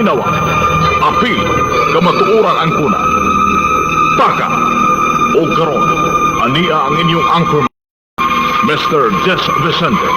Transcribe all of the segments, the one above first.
Paminawa, apil, kamatuoran ang kuna. Taka, o karon, ania ang inyong anchorman, Mr. Jess Vicente.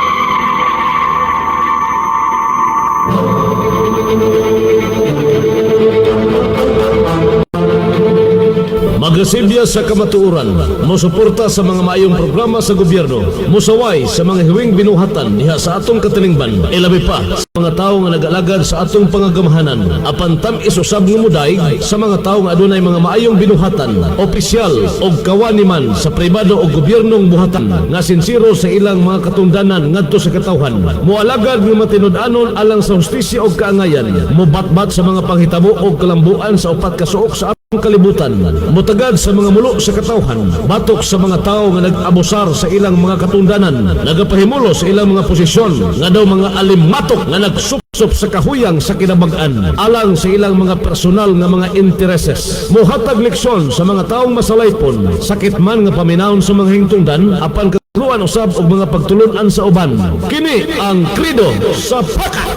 Magasilya sa kamatuoran, mosuporta sa mga maayong programa sa gobyerno, musaway sa mga hiwing binuhatan diha sa atong katilingban, ilabi pa sa mga tawo nga nag-alagad sa atong pangagamahanan, apan tamis usab nga muday sa mga tawo nga adunay mga maayong binuhatan, opisyal o kawani man sa pribado o gobyernong buhatan nga sinsiro sa ilang mga katungdanan ngadto sa katawhan, moalagad nga matinud-anon alang sa hustisya o kaangayan, mobatbat sa mga panghitabo o kalambuan sa upat ka suok sa ang kalibutan, mutagad sa mga mulo sa katawhan, batok sa mga tao nga nag-abusar sa ilang mga katundanan, nagapahimulo sa ilang mga posisyon, nga daw mga alimatok nga nagsupsop sa kahuyang sa kinabag-an, alang sa ilang mga personal nga mga intereses. Muhatag leksyon sa mga taong masalaypon, sakit man nga paminahon sa mga hingtungdan, apan katuluan usab og mga pagtulunan sa uban. Kini ang Krido sa Paka!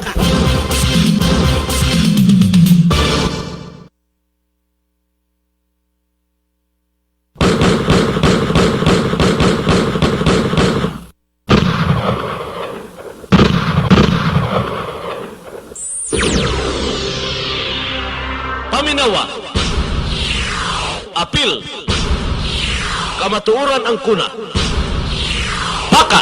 Paminawa, apil, kamatuoran ang kuna. Paka!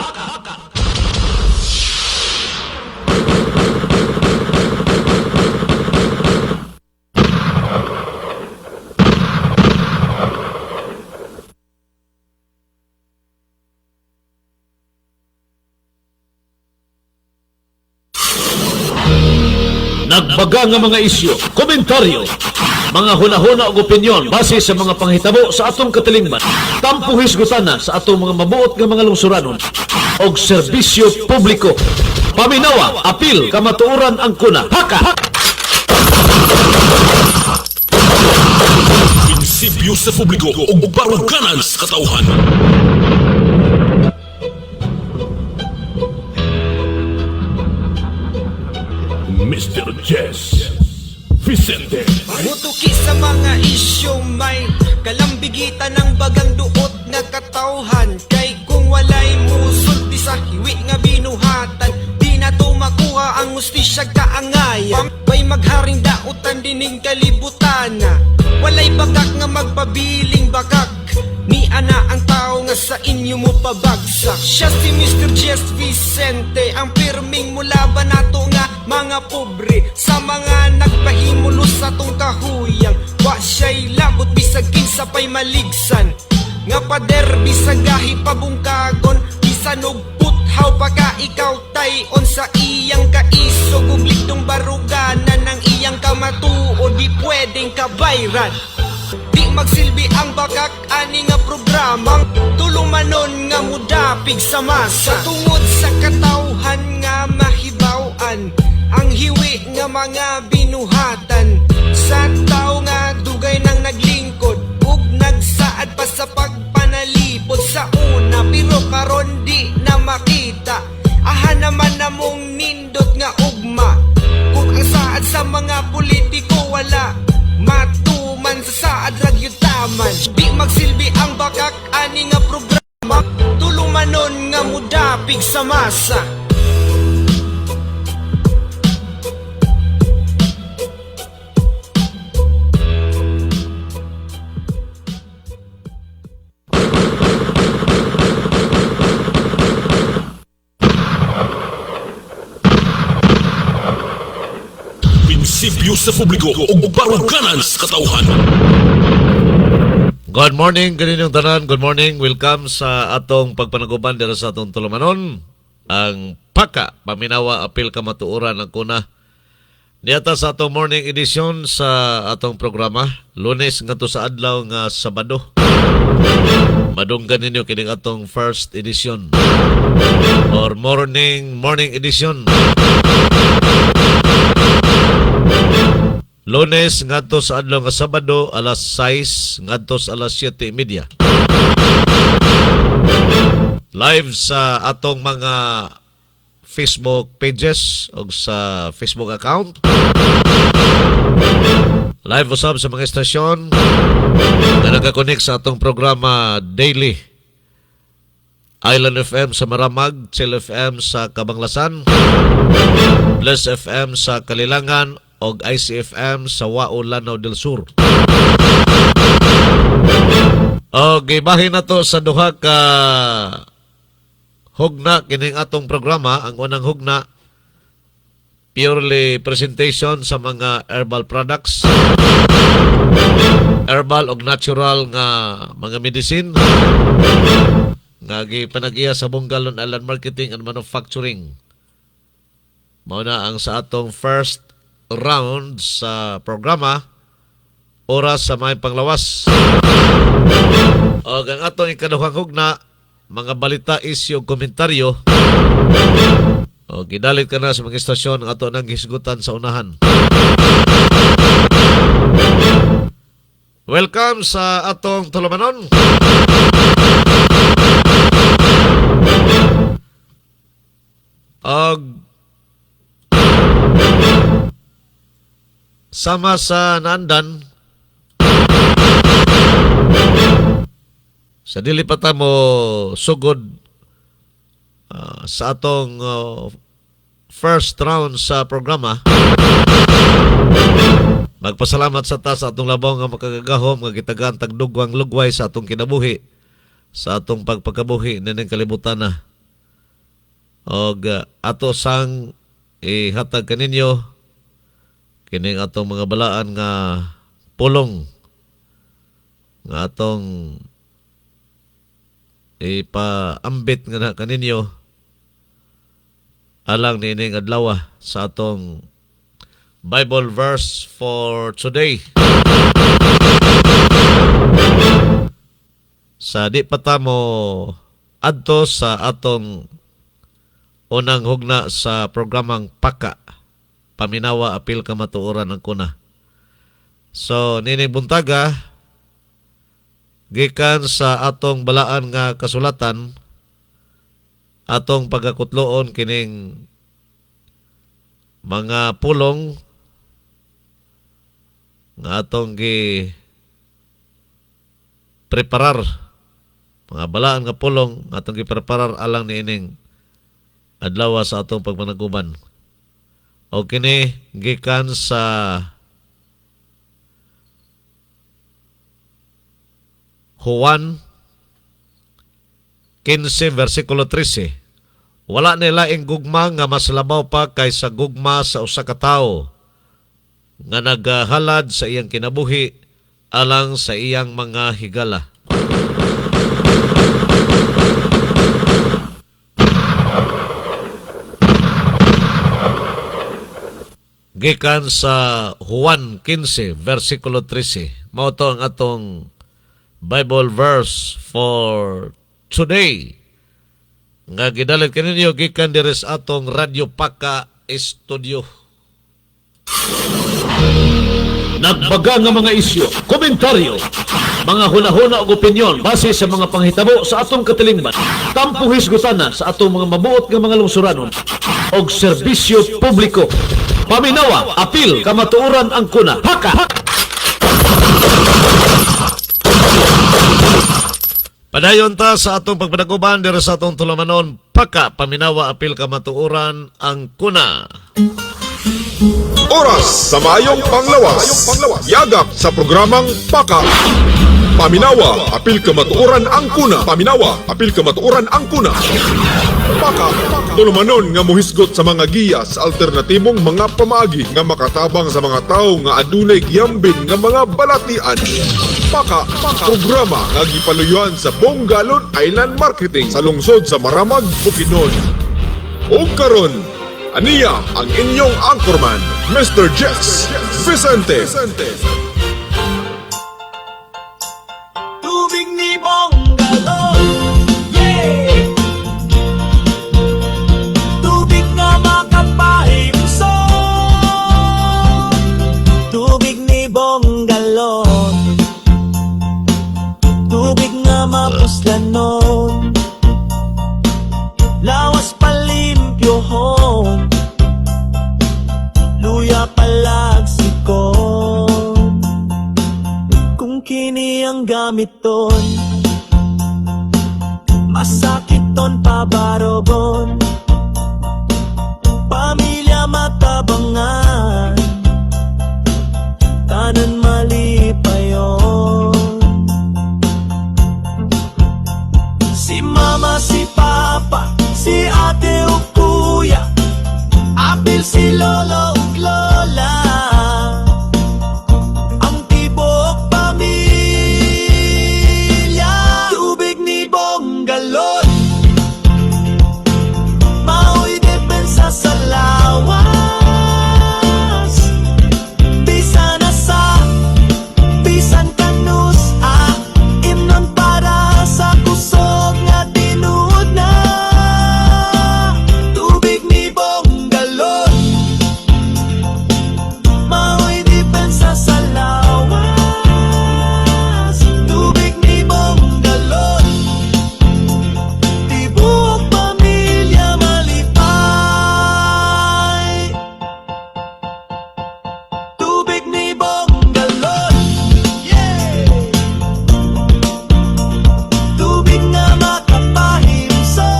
Nagbaga nga mga isyu, komentaryo, mga hunahuna o opinyon base sa mga panghitabo sa atong katilingban, tampuhis gutana sa atong mga mabuot nga mga lungsuranon o serbisyo publiko. Paminawa, apil, kamatuoran ang kuna. Haka! Prinsipyo sa publiko o baruganan sa katauhan. Mr. Jess Vicente. Mutuki sa mga isyu may kalambigitan ng bagang duot nga katawhan. Kay kung walay musulti sa hiwi nga binuhatan, di na to makuha ang ustisya kaangayan. May magharing dautan dining kalibutan, walay bakak nga magpabiling bakak. Ni ana ang tao nga sa inyo mo pabagsak. Siya si Mr. Jess Vicente, ang pirming mulaban nato nga mga pobre, sa mga nagpahimulo sa tong kahuyang. Wa siya'y labot bisag kinsa pa'y maligsan, nga pader bisag gahi pabungkagon, bisan og puthaw pa ka ikaw tayon sa iyang kaisog ug ligdong baruganan ng iyang kamatuo, di pwedeng kabayran. Di magsilbi ang bakak ani nga programang tulumanon nga mudapig sa masa, tungod sa katawhan nga mahibaw-an ang hiwi nga mga binuhatan sa tao nga dugay nang naglingkod ug nagsaad pa sa pagpanalipod sa una, pero karon di na makita. Aha naman namong nindot nga ugma kung ang saad sa mga politiko wala matuman sa saad ragyutaman. Di magsilbi ang bakak ani nga programa tulumanon nga mudapig sa masa. Prinsipyo sa publiko o baruganan sa katauhan. Good morning, kaninyong tanan. Good morning. Welcome sa atong pagpanaguban dira sa atong tulumanon. Ang Paka, Paminawa, apil, kamatuoran ang kuna. Niyata sa atong morning edition sa atong programa. Lunes nga to sa adlaw nga Sabado. Madunggan ninyo kining atong first edition or morning edition. Lunes ngadto sa adlaw nga Sabado alas 6 ngadto sa alas 7:30. Live sa atong mga Facebook pages o sa Facebook account. Live usab sa mga estasyon na nakakonek sa atong programa daily. Island FM sa Maramag, Chill FM sa Kabanglasan, Bless FM sa Kalilangan, o ICFM sa Wao, Lanao del Sur. O gibahin na to sa duha ka hugna kining atong programa. Ang unang hugna, purely presentation sa mga herbal products, herbal o natural nga mga medicine nga gipanag-iya sa Bungalon Island Marketing and Manufacturing. Mao na ang sa atong first round sa programa, oras sa may panglawas. O ang atong ikaduhang hugna, mga balita, isyu, komentaryo. O gidalit ka na sa mga istasyon ang ato nang hisgutan sa unahan. Welcome sa atong tulumanon. Og sama sa naandan sa dili pa ta mo sugod sa atong first round sa programa. Magpasalamat sa ta sa atong labaw nga makagagahom nga gitagaan tagdugwang lugway sa atong kinabuhi, sa atong pagpakabuhi nining kalibutan na. Og ato sang ihatag kaninyo kining atong mga balaan nga pulong nga atong ipaambit nga na kaninyo alang nining adlaw sa atong Bible verse for today. Sa di pa ta mo adto sa atong unang hugna sa programang Paka, Paminawa Apil Kamatuoran ang kuna. So nining buntaga gikan sa atong balaan nga kasulatan, atong pagakutloon kining mga pulong nga atong gi preparar, mga balaan nga pulong nga atong gi preparar alang niining adlaw sa atong pagmanaguban. O kini gikan sa Juan 15 versikulo 13. Wala nila ing gugma nga mas labaw pa kaysa gugma sa usa ka tawo nga naghalad sa iyang kinabuhi alang sa iyang mga higala. Gikan sa Juan 15 versikulo 13. Mao to ang atong Bible verse for today. Nga gidalit kaninyo gikan diri sa atong Radio Paka Studio. Nagbaga nga mga isyu, komentaryo, mga hunahuna o opinyon base sa mga panghitabo sa atong katilingban. Tampo hisgutana sa atong mga mabuot nga mga lungsuranon og serbisyo publiko. Paminawa, apil, kamatuoran ang kuna. Haka! Padayon ta sa atong pagpadaguban diri sa atong tulumanon. Paka, Paminawa, apil, kamatuoran ang kuna. Oras sa mayong panglawas. Yagap sa programang Paka, Paminawa, apil kamatuoran ang kuna. Paminawa, apil kamatuoran ang kuna. Paka, tulumanon nga mohisgot sa mga giya sa alternatibong mga pamaagi nga makatabang sa mga tao nga adunay giyambin nga mga balatian. Paka, programa nga gipaluyuan sa Bungalon Island Marketing sa lungsod sa Maramag, Bukidnon. O karon, aniya ang inyong anchorman, Mr. Jess Vicente. Tubig ni Bungalon, yeah! Tubig na makapahimso, tubig ni Bungalon, tubig nga mapuslanon, lawas palimpyohon, luya palagsikon. ang gamit ton. Masakit ton pabarobon. Pamilya matabangan, tanan mali pa yon. Si mama, si papa, si ate o kuya, apil si lolo ug lola, ang tibok pamilya. Tubig ni Bonggalon, mao'y depensa sa lawas. Bisan asa, bisan kanus, imnon para sa kusog nga tinuod na. Tubig ni Bonggalon, mao'y depensa sa lawas. Tubig ni Bonggalon, tibuok pamilya malipay. Tubig ni Bonggalon, yeah. Tubig nga makapahimso.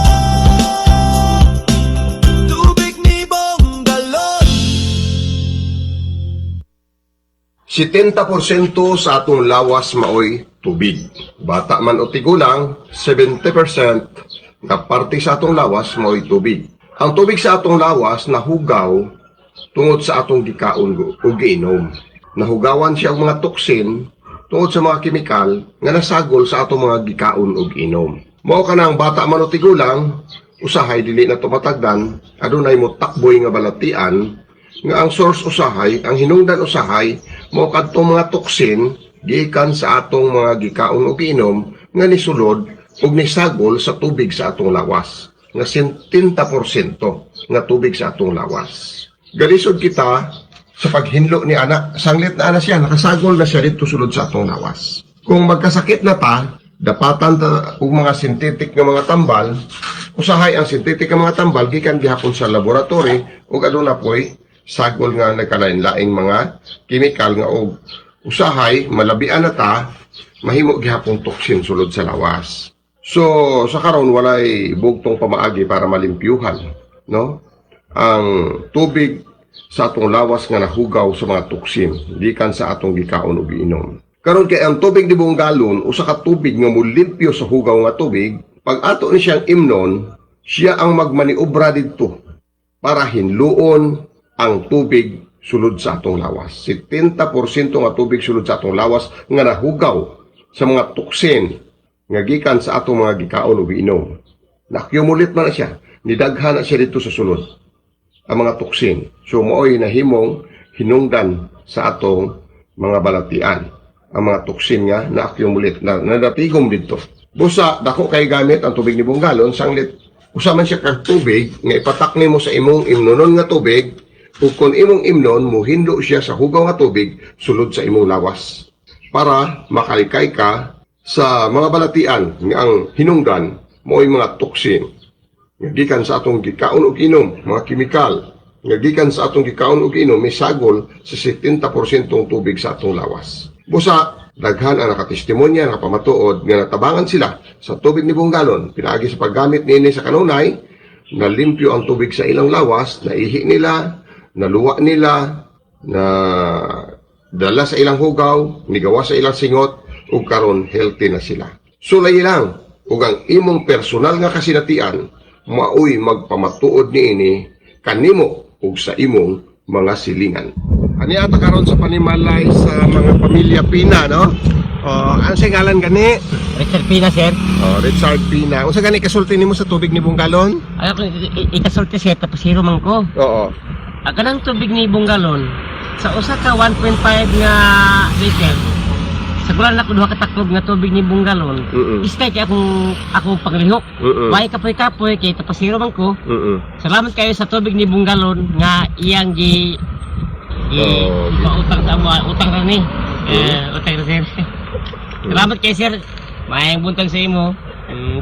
Tubig ni Bonggalon. 70% sa atong lawas maoy tubig. Bata man o tigulang, 70% nga parte sa atong lawas maoy tubig. Ang tubig sa atong lawas nahugaw tungod sa atong gikaon ug giinom. Nahugawan siya og mga toksin tungod sa mga kemikal nga nasagol sa atong mga gikaon ug inom. Mao kanang bata man o tigulang, usahay dili na tumatagdan, adunay mo takboy nga balatian nga ang source usahay, ang hinungdan usahay, mao kadtong mga toksin gikan sa atong mga gikaon ug inom nga nisulod ug nisagol sa tubig sa atong lawas. Nga 70% nga tubig sa atong lawas. Galisod kita sa paghinlo ni anak, sanglit na ana siya, nakasagol na siya dito sulod sa atong lawas. Kung magkasakit na ta, dapatan ta og mga synthetic nga mga tambal, usahay ang synthetic nga mga tambal gikan gihapon sa laboratory ug aduna poy sagol nga nagkalain-laing mga kemikal nga og usahay malabian na ta, mahimo gihapon toksin sulod sa lawas. So sa karon walay bugtong pamaagi para malimpyuhan, no? Ang tubig sa atong lawas nga nahugaw sa mga toksin gikan sa atong gikaon ug inom. Karon kay ang tubig ni Bonggalon usa ka tubig nga mulimpyo sa hugaw nga tubig, pag ato ni siyang imnon, siya ang magmaniobra didto para hinluon ang tubig sulod sa atong lawas. 70% nga tubig sulod sa atong lawas nga nahugaw sa mga toksin nga gikan sa atong mga gikaon ug inom. Na-accumulate man na siya, nidaghan na siya dito sa sulod ang mga toksin. So mao'y nahimong hinungdan sa atong mga balatian. Ang mga toksin nga na-accumulate, na nadatigom dito. Busa, dako kay gamit ang tubig ni Bonggalon, sanglit, usaman siya kag tubig, nga ipatakni mo sa imong imnonon nga tubig, ug kung imong imnon, muhindo siya sa hugaw nga tubig, sulod sa imong lawas. Para makalikay ka sa mga balatian nga ang hinungdan, mo'y mga toksin. Nga gikan sa atong gikaon ug inom, mga kemikal, nga gikan sa atong gikaon ug inom, may sagol sa 70% tubig sa atong lawas. Busa, daghan ang nakatestimonya nga pamatuod nga natabangan sila sa tubig ni Bonggalon. Pinaagi sa paggamit niini sa kanunay, nalimpyo ang tubig sa ilang lawas, naihi nila, naluwa nila, na dala sa ilang hugaw, nigawa sa ilang singot, ug karon healthy na sila. Sulay lang, ug ang imong personal nga kasinatian, maoy magpamatuod niini kanimo ug sa imong mga silingan. Ani ata karon sa panimalay sa mga pamilya Pina, no? Ano sa ngalan gani? Richard Pina, sir. Richard Pina. Unsa gani kasulti nimo sa tubig ni Bonggalon? Ay, ako ikasulti, sir, tapos hero man ko. Oo. Kanang tubig ni Bonggalon, sa usa ka 1.5 nga liter, sa kulang na ko duha ka taklob nga tubig ni Bonggalon, istay kay akong paglihok. Way kapoy-kapoy kay tapos hero man ko. Salamat kayo sa tubig ni Bonggalon nga iyang pautang sa mo, utang ra ni. Utang ra, sir. Salamat kayo, sir. Mayang buntag sa imo.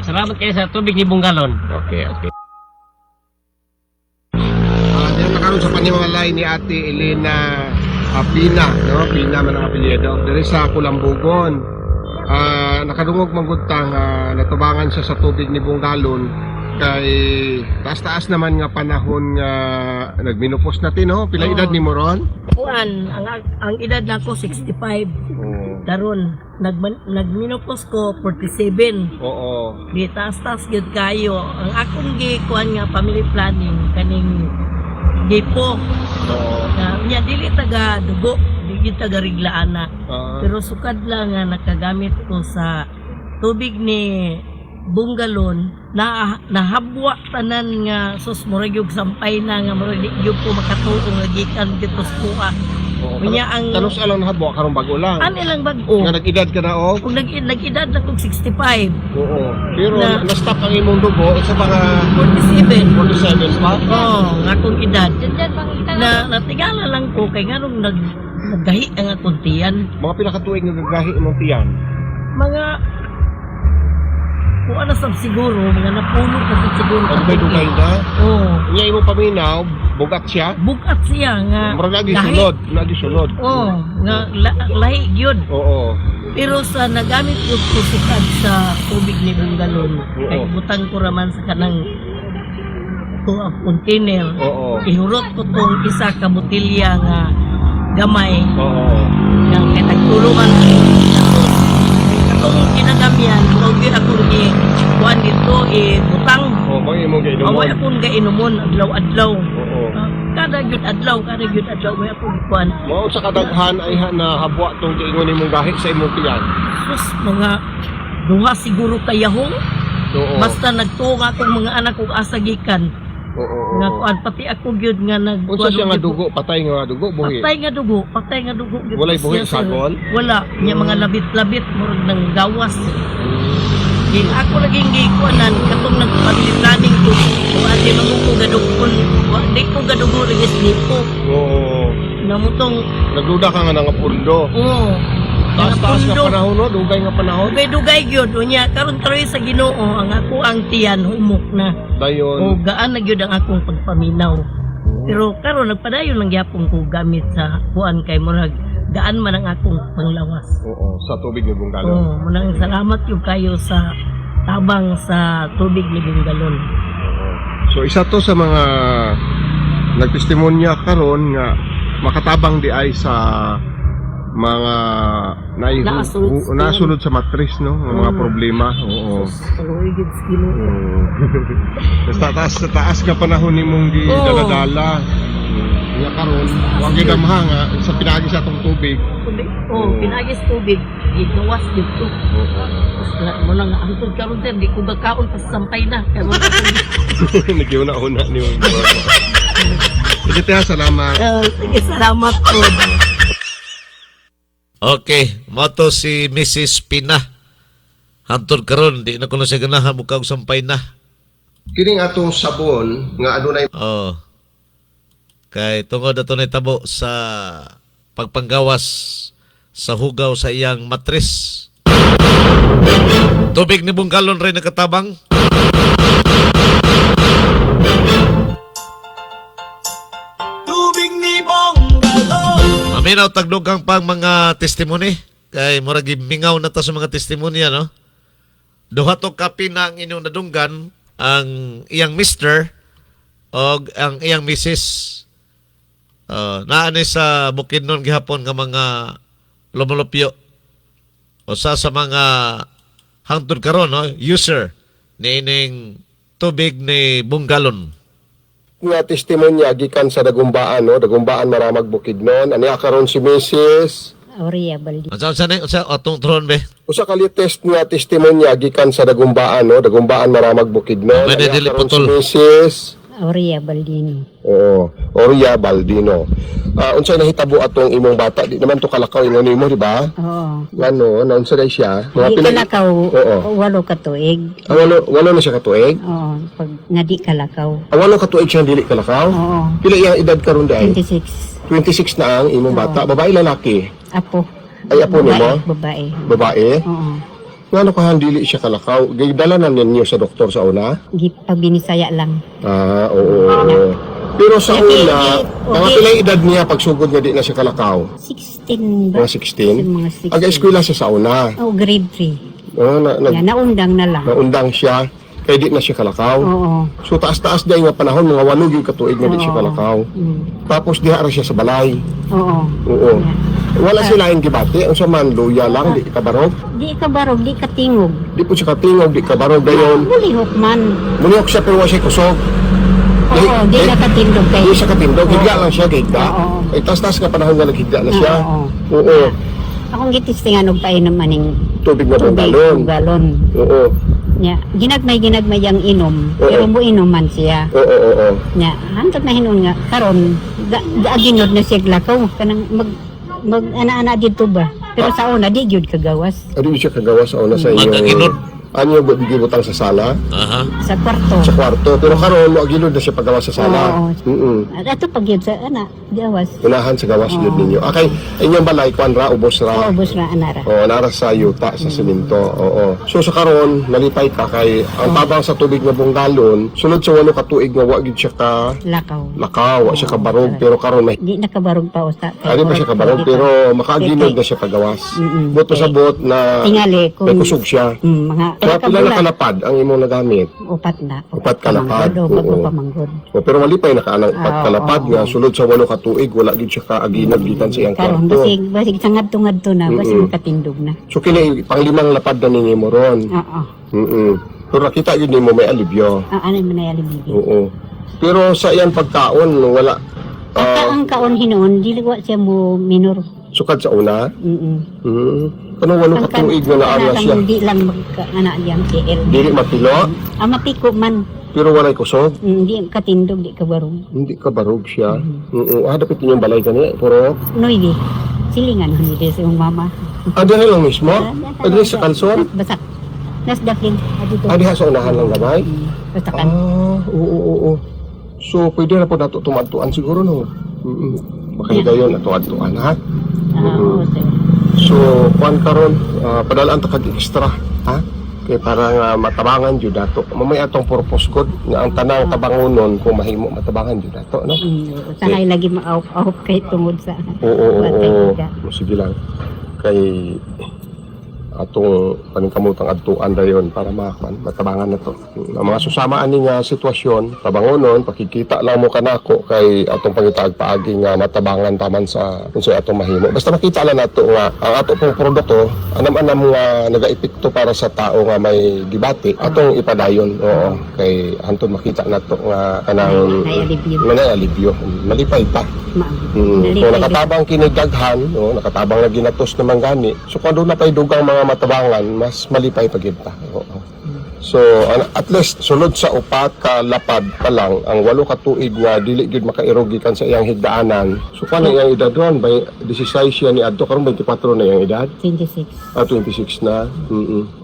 Salamat kayo sa tubig ni Bonggalon. Okay. Diyan na karon sa panimalay ni Ate Elena Pina, no? Pina man ang apelyido. Diri sa Kulambugon. nakadungog manggutang natubangan siya sa tubig ni Bungalon kay taas-taas naman nga panahon nga nagminupos natin, no? Pila edad ni mo ron? Kuan, ang edad na ko 65. Daron, nagminopos ko 47. Oo. Di taas-taas gyud kayo. Ang akong kuan nga family planning kaning gipo. Oo. Nya dili taga dugo, dili taga riglaan na. Ah. Pero sukad lang nga nakagamit ko sa tubig ni Bungalon na nahabwa tanan nga sus murag yung sampay na nga murag di gyud ko makatuo nga gikan dito sa kuha. Oo. Unya ang Tanos alang nahabwa karong bago lang. ani lang bag-o. Nga nag-edad ka na, oh. Kung nag-edad na kong 65, Oo. Pero Na- na-stop ang imong dugo sa mga 47. 47 pa. Oo, nga akong edad. Na natigala lang ko kay nga nung naggahi ang akong tiyan. Mga pila ka tuig nga gagahi imong tiyan. Mga kung ano sab siguro, mga napuno pa sa siguro. Ang dugay na. Oo. Nya imong paminaw, bugat siya. Bukat siya nga. Murag lagi gahi. sulod, lagi sulod. Oo, nga lahi gyud. Oo. Pero sa nagamit ko kusukad sa tubig ni Bungalon, kay butang ko raman sa kanang container. Oo. Ihurot ko tong isa ka botelya nga gamay Oo. nga kay nagtulungan katong kinagamyan kung di ako ni kuan dito butang Oo, mga imong gainomon. away akong gainumon adlaw-adlaw. Oo. Kada gyud adlaw may akong kuan. Mao sa kadaghan ay nahabwa tong giingon imong gahi sa imong tiyan. Sus mga duha siguro kayahong Oo. basta nagtuwa akong mga anak kong asagikan Oo. nga kuan pati ako gyud nga nag Unsa siya nga dugo, patay nga dugo, buhi. patay nga dugo gyud Walay buhi siya, sir. sagol? Wala nya mga labit-labit murag nang gawas. Ging ako naging gikuanan katong nagpamili planning ko kung ati ko gadugkon di ko gadugo regis dito Oo. namutong Nagduda ka nga nga pundo. oo Taas-taas nga panahon, no? Dugay nga panahon. dugay gyud unya karon sa Ginoo ang ako ang tiyan humok na Dayon. o gaan na gyud ang akong pagpaminaw. Pero karon nagpadayon lang gyapon ko gamit sa kuan kay murag gaan man ang akong panglawas. Oo, sa tubig ni Bungalon. Oh, munang salamat yung kayo sa tabang sa tubig ni Bungalon. So isa to sa mga nagtestimonya karon nga makatabang di ay sa mga nasunod sa matris, no? Ang mga problema. Oo. Palugid sa Ginoo. Sa taas nga panahon nimong di Oo. daladala. Nga karon, wag gyud ang mahanga sa pinagi sa atong tubig. Oh, pinagis tubig, ginawas dito. Tapos mo nang angkod karon sir, di ko gakaon pas sampay na. Kaya mo Nagyuna-una ni mo. Sige tayo, salamat. sige, salamat po. Okay, moto si Mrs. Pina. Hantod karon di na ko na siya ganahan mukha og sampay na. Kining atong sabon nga adunay Oh. Kay tungod ato na tabo sa pagpanggawas sa hugaw sa iyang matris. Tubig ni Bungalon rin nakatabang. Tubig ni Bungalon. Maminaw tagdugang pang mga testimony. Kay murag mingaw na ta sa mga testimonya, no? Duha to kapi na ang inyong nadunggan, ang iyang mister o ang iyang misis. Naanay sa Bukidnon gihapon nga mga lumulupyo. O sa mga hangtod karon, no? User ni ining tubig ni Bungalon. nga testimonya gikan sa Dagumbaan, no? Dagumbaan Maramag Bukidnon. Ani karon si Mrs. Aurea Baldi. Sa atong tron be. Usa ka latest nga testimonya gikan sa Dagumbaan, no? Dagumbaan Maramag Bukidnon. May Ani dili karon si putol. Mrs. Aurea Baldino. Oo, Oria Baldino. Unsay nahitabo atong imong bata? Di naman to kalakaw ingon nimo, di ba? Oo. Ano, naunsa day siya? Di kalakaw, Oo. walo ka tuig. Walo na siya katuig? Oo, pag nga di kalakaw. Walo katuig siya dili kalakaw? Oo. Pila iyang edad karon day? 26. 26 na ang imong bata. Babae lalaki? Apo. Ay, apo nimo? Babae. Babae? Oo. Nga dili siya kalakaw. Gidala na ninyo sa doktor sa una? Pag binisaya lang. Oo. Pero sa una, mga okay. pilay edad niya pagsugod nga di na siya kalakaw. 16 ba? Mga 16. Mga 16. Aga-eskwela siya sa una. Oh, grade 3. Na, Naundang na lang. naundang siya, kaya di na siya kalakaw. Oo. So taas-taas dahil nga panahon, mga 8 yung katuig na di siya kalakaw. Tapos diha ra siya sa balay. Oo. Oo. Wala sila yung gibati, ang saman, luya lang, di kabarog. Di ka barog, di ka tingog. Di po siya katingog, di kabarog dayon. Bulihok man. Muniyok siya pero wala siya kusog. Oo, di na katindog kayo. Di siya katindog, higla lang siya, higla. Oo. Ay, taas-taas nga panahon nga naghigla na siya. Oo. Oo. Akong gitistingan og painom maning Tubig na tubig, galon. galon. Oo. Nya, ginagmay yang inom, pero mo inuman siya. Oo. Nya, hantod na hinon nga karon gaginod na siya lakaw kanang mag ana-ana dito ba. Pero sa una di gyud kagawas Adi siya kagawa sa una sa inyo. Magaginod. Anyo ba gibutang sa sala? Aha. sa kwarto. Sa kwarto. Pero karon mo agilod na siya pagawa sa sala. Oo. Ato pag yun sa ana, gawas. Unahan sa gawas yun ninyo. Okay, inyong balay, kwan ra, ubos ra. Ubos na anara. Oo, nara sa yuta, sa siminto. Oo. So sa karon, nalipay ka kay ang tabang sa tubig nga bunggalon, sunod sa 8 ka tuig nga wa gid siya ka Lakaw. lakaw, wa siya ka barog, pero karon may Di nakabarog pa usta. Ari pa siya ka barog, pero makaginod na siya pagawas. Buot pa sa buot na Tingali kung may kusog siya. mga Kaya pila na kalapad ang imong nagamit. upat na. Upat kalapad. Upat Oo. pamanggod. O, pero malipay na ka upat kalapad nga sulod sa 8 ka tuig wala gid siya kaaginag gikan sa iyang Karon kwarto. basig sa ngadto na, basig makatindog na. So kini panglimang lapad na ninyo mo ron. Oo. Pero nakita yun nimo may alibyo. Ano man ay alibidi. Oo. Pero sa iyang pagkaon wala Ang kaon hinoon dili wa siya mo minor. sukad sa una. Kanang 8 ka tuig nga naara siya. Di lang magka-ana diyang KL. Dili mapilo, Mapiko man. pero walay kusog. Di katindog, di kabarong. Hindi ka barog siya. Dapat inyong balay kani, puro. Noydi. Silingan ho ni sa iyong mama. Diha lang mismo. Diha sa kalson. Basak. Nas dapin. Adito. Diha sa unahan lang gamay. Basakan. Oo. So, pwede na po nato tumadtuan siguro, no? Makaigayon na tumadtuan, ha? Oo, sir. So, kuan karon padalaan ta kag extra, ha? Kaya parang matabangan jud dato. Mamay atong purpose code nga ang tanang tabangonon kung mahimo matabangan jud dato, no? Sanay lagi maawp-awp kay tungod sa Oo. Sige lang. Kay atong paningkamutang adtuan dayon para matabangan na to. Ang mga susama ani nga sitwasyon, tabangonon, pakikita lang mo kanako kay atong pangitaag paagi nga matabangan taman sa unsa atong mahimo. Basta makita lang nato nga ang ato pong produkto anam-anam nga nagaepekto para sa tao nga may gibati atong ipadayon. Oo, kay hantod makita nato nga kanang manay alibyo. Malipay pa. Kung nakatabang kinigdaghan, nakatabang na ginatos naman gani. So kung doon na pa'y dugang mga matabangan, mas malipay pagita. So, at least, sulod sa 4 ka lapad pa lang, ang 8 ka tuig nga, dili gid makairogikan sa iyang higdaanan. So, kung iyang edad doon, by 16 siya ni Adto, karon 24 na iyang edad? 26. 26 na.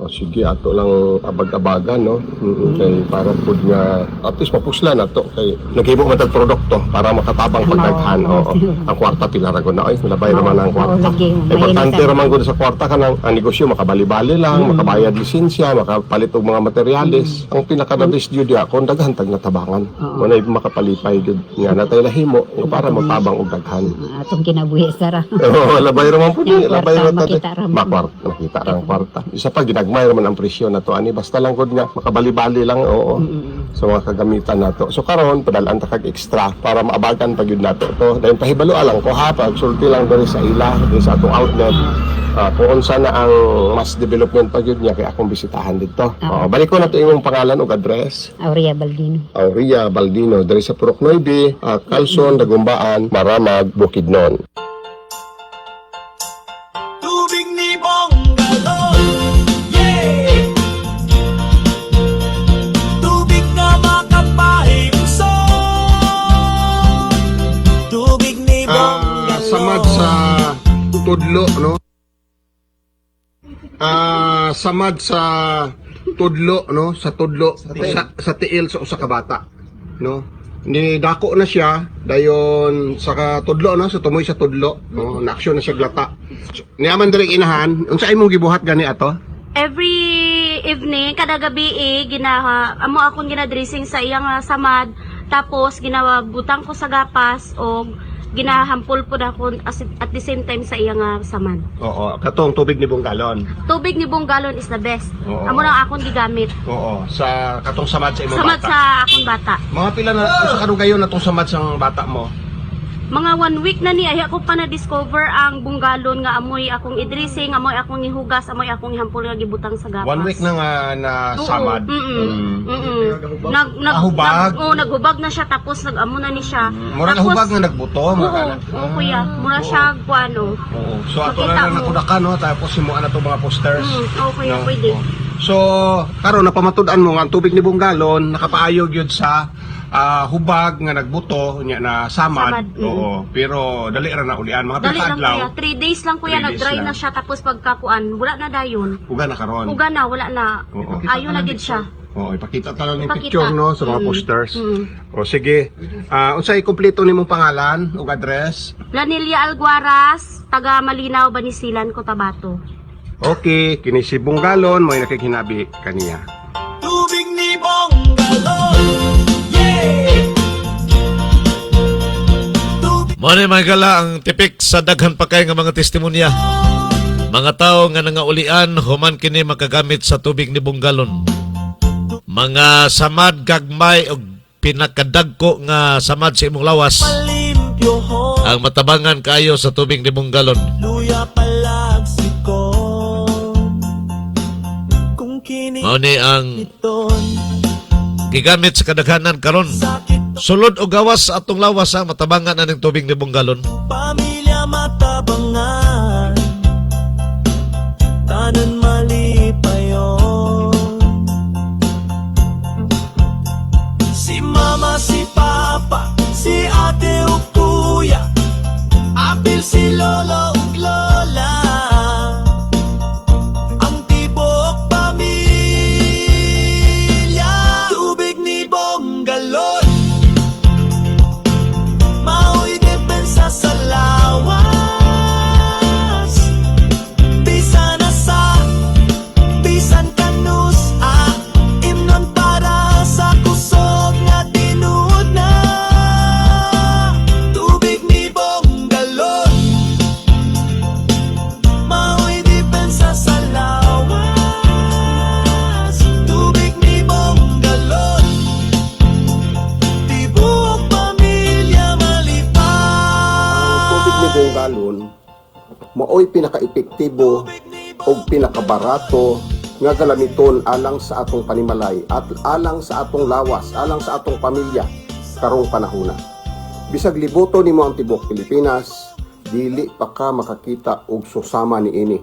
O sige, ato lang abag-abagan, no? Kay para po nga, at least mapusla na to. Kay naghimo man tag produkto para makatabang pagdaghan. Ang kwarta pilaragon na, labay naman ang kwarta. Importante raman gud sa kwarta kanang ang negosyo makabali-bali lang, makabayad lisensya, makapalit og mga materialis. Ang pinaka-the-best jud ya kung daghan tag natabangan. Munay makapalipay jud nga natay lahimo para motabang og daghan. Atong kinabuhi sara. Labay raman po ni, labay raman makita raman. makita ra ang kwarta. Isa pa ginagmay raman ang presyo nato ani basta lang gud nga makabali-bali lang sa mga kagamitan nato. So karon padalaan ta kag extra para maabagan pag yun nato to. Dahil pahibalo lang ko ha pag sulti lang diri sa ila, diri sa atong outlet. Kung unsa na ang mas development pag yun niya kaya akong bisitahan dito. Balik ko na ito imong pangalan o address. Aurea Baldino. Aurea Baldino, dari sa Purok 9, Calzon, Dagumbaan, Maramag, Bukidnon. Tubig ni Bonggalon, yeah. Tubig na makapahimson. Tubig ni Bonggalon. Samad sa tudlo, no? Samad sa tudlo, no? Sa tudlo, sa tiil sa usa ka bata, no? Ni dako na siya dayon sa tudlo, no? Sa tumoy sa tudlo, no? Na-aksyon na siya glata. Niyaman diri inahan, unsa imong gibuhat gani ato? Every evening kada gabi amo akong ginadressing sa iyang samad Tapos ginabutang ko sa gapas o ginahampol po na ako at the same time sa iyang samad. Oo, katong tubig ni Bunggalon. Tubig ni buong galon is the best. Oo. Amo na akong gigamit. Oo, sa katong samad sa imong Samad bata. sa akong bata. Mga pila na usa ka gayon na tong samad sang bata mo. Mga 1 week na ni ay ako pa na-discover ang bunggalon nga amoy akong i-dressing, amoy akong ihugas, amoy akong ihampol nga gibutang sa gapas. 1 week na nga na Oo, samad. Nahubag? Naghubag na siya tapos nag-amo na ni siya. Mura na Tapos- hubag nga nagbuto, Oo, mga oo, kuya. Mura siya kuano. Oo. So ato Makita na mo. nakudakan no, tapos himuan na to mga posters. Oo, kuya, No? pwede. So, karon napamatud-an mo nga ang tubig ni Bunggalon nakapaayog yun sa hubag nga nagbuto nya na samad. Samad, Oo. Pero dali ra na ulian mga Dali lang adlaw. kuya. 3 days lang kuya, 3 days nag-dry lang. na siya tapos pagkakuan, wala na dayon. Uga na karon. Uga na, wala na. Oo. Ayaw na gid siya. Oo, ipakita ta lang ni Ipakita. picture no sa mga posters. Mm. O sige. Unsay kompleto nimong pangalan ug address? Lanilia Alguaras, taga Malinaw, Banisilan, Cotabato. Okay, kini si Bunggalon mo nakikinabi kaniya. Tubig ni Bonggalon. Yeah! Mao ni mga gala ang tipik sa daghan pa kay nga mga testimonya. Mga tao nga nangaulian human kini makagamit sa tubig ni Bunggalon. Mga samad gagmay og pinakadagko nga samad sa imong lawas Palimpyo ho. ang matabangan kayo sa tubig ni Bunggalon. Luya palagsiko. Kung Mao ni ang kiniton. gigamit sa kadaghanan karon. Sakit Sulod o gawas sa atong lawas ang matabangan aning tubig ni Bunggalon. pamilya matabangan. Tanan mali pa yun. Si mama, si papa, si ate o kuya, apil si lolo ug lola. Ang tibok pamilya. Tubig ni Bonggalon. Mao'y depensa sa lawas. Bisan na sa, bisan kanus imnon para sa kusog nga tinuod na. Tubig ni Bonggalon. Mao'y depensa sa lawas. Tubig ni Bonggalon. Tibok pamilya malipay. Tubig ni Bunggalon maoy pinaka-epektibo o pinakabarato nga galamiton alang sa atong panimalay at alang sa atong lawas, alang sa atong pamilya karong panahona. Bisag liboto nimo ang tibok Pilipinas, dili pa ka makakita og susama niini.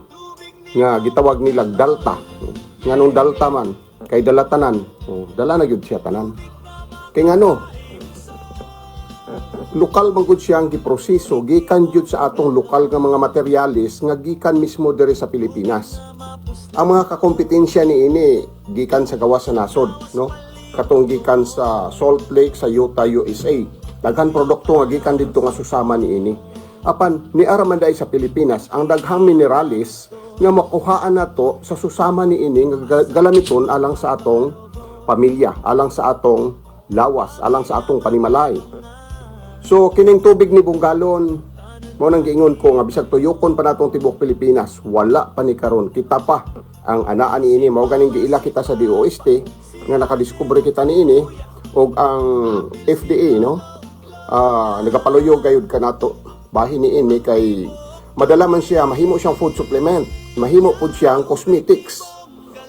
Nga gitawag nila dalta. Nga nung dalta man kay dalatanan, dala na gyud siya tanan. Kay ngano, lokal man gud siyang giproseso gikan jud sa atong lokal nga mga materialis nga gikan mismo diri sa Pilipinas. Ang mga kakompetensya niini gikan sa gawas sa nasod, no? Katong gikan sa Salt Lake sa Utah, USA. Daghan produkto nga gikan didto nga susama niini. Apan niara man dai sa Pilipinas ang daghang mineralis nga makuhaan nato sa susama niini nga galamiton alang sa atong pamilya, alang sa atong lawas, alang sa atong panimalay. So kining tubig ni Bunggalon mo nang giingon ko nga bisag tuyokon pa natong tibok Pilipinas, wala pa ni karon kita pa ang anaan niini mao ganing giila kita sa DOST nga nakadiskubre kita niini og ang FDA no. Nagapaluyog gayud kanato bahin niini kay madala man siya mahimo siyang food supplement, mahimo pud siyang cosmetics.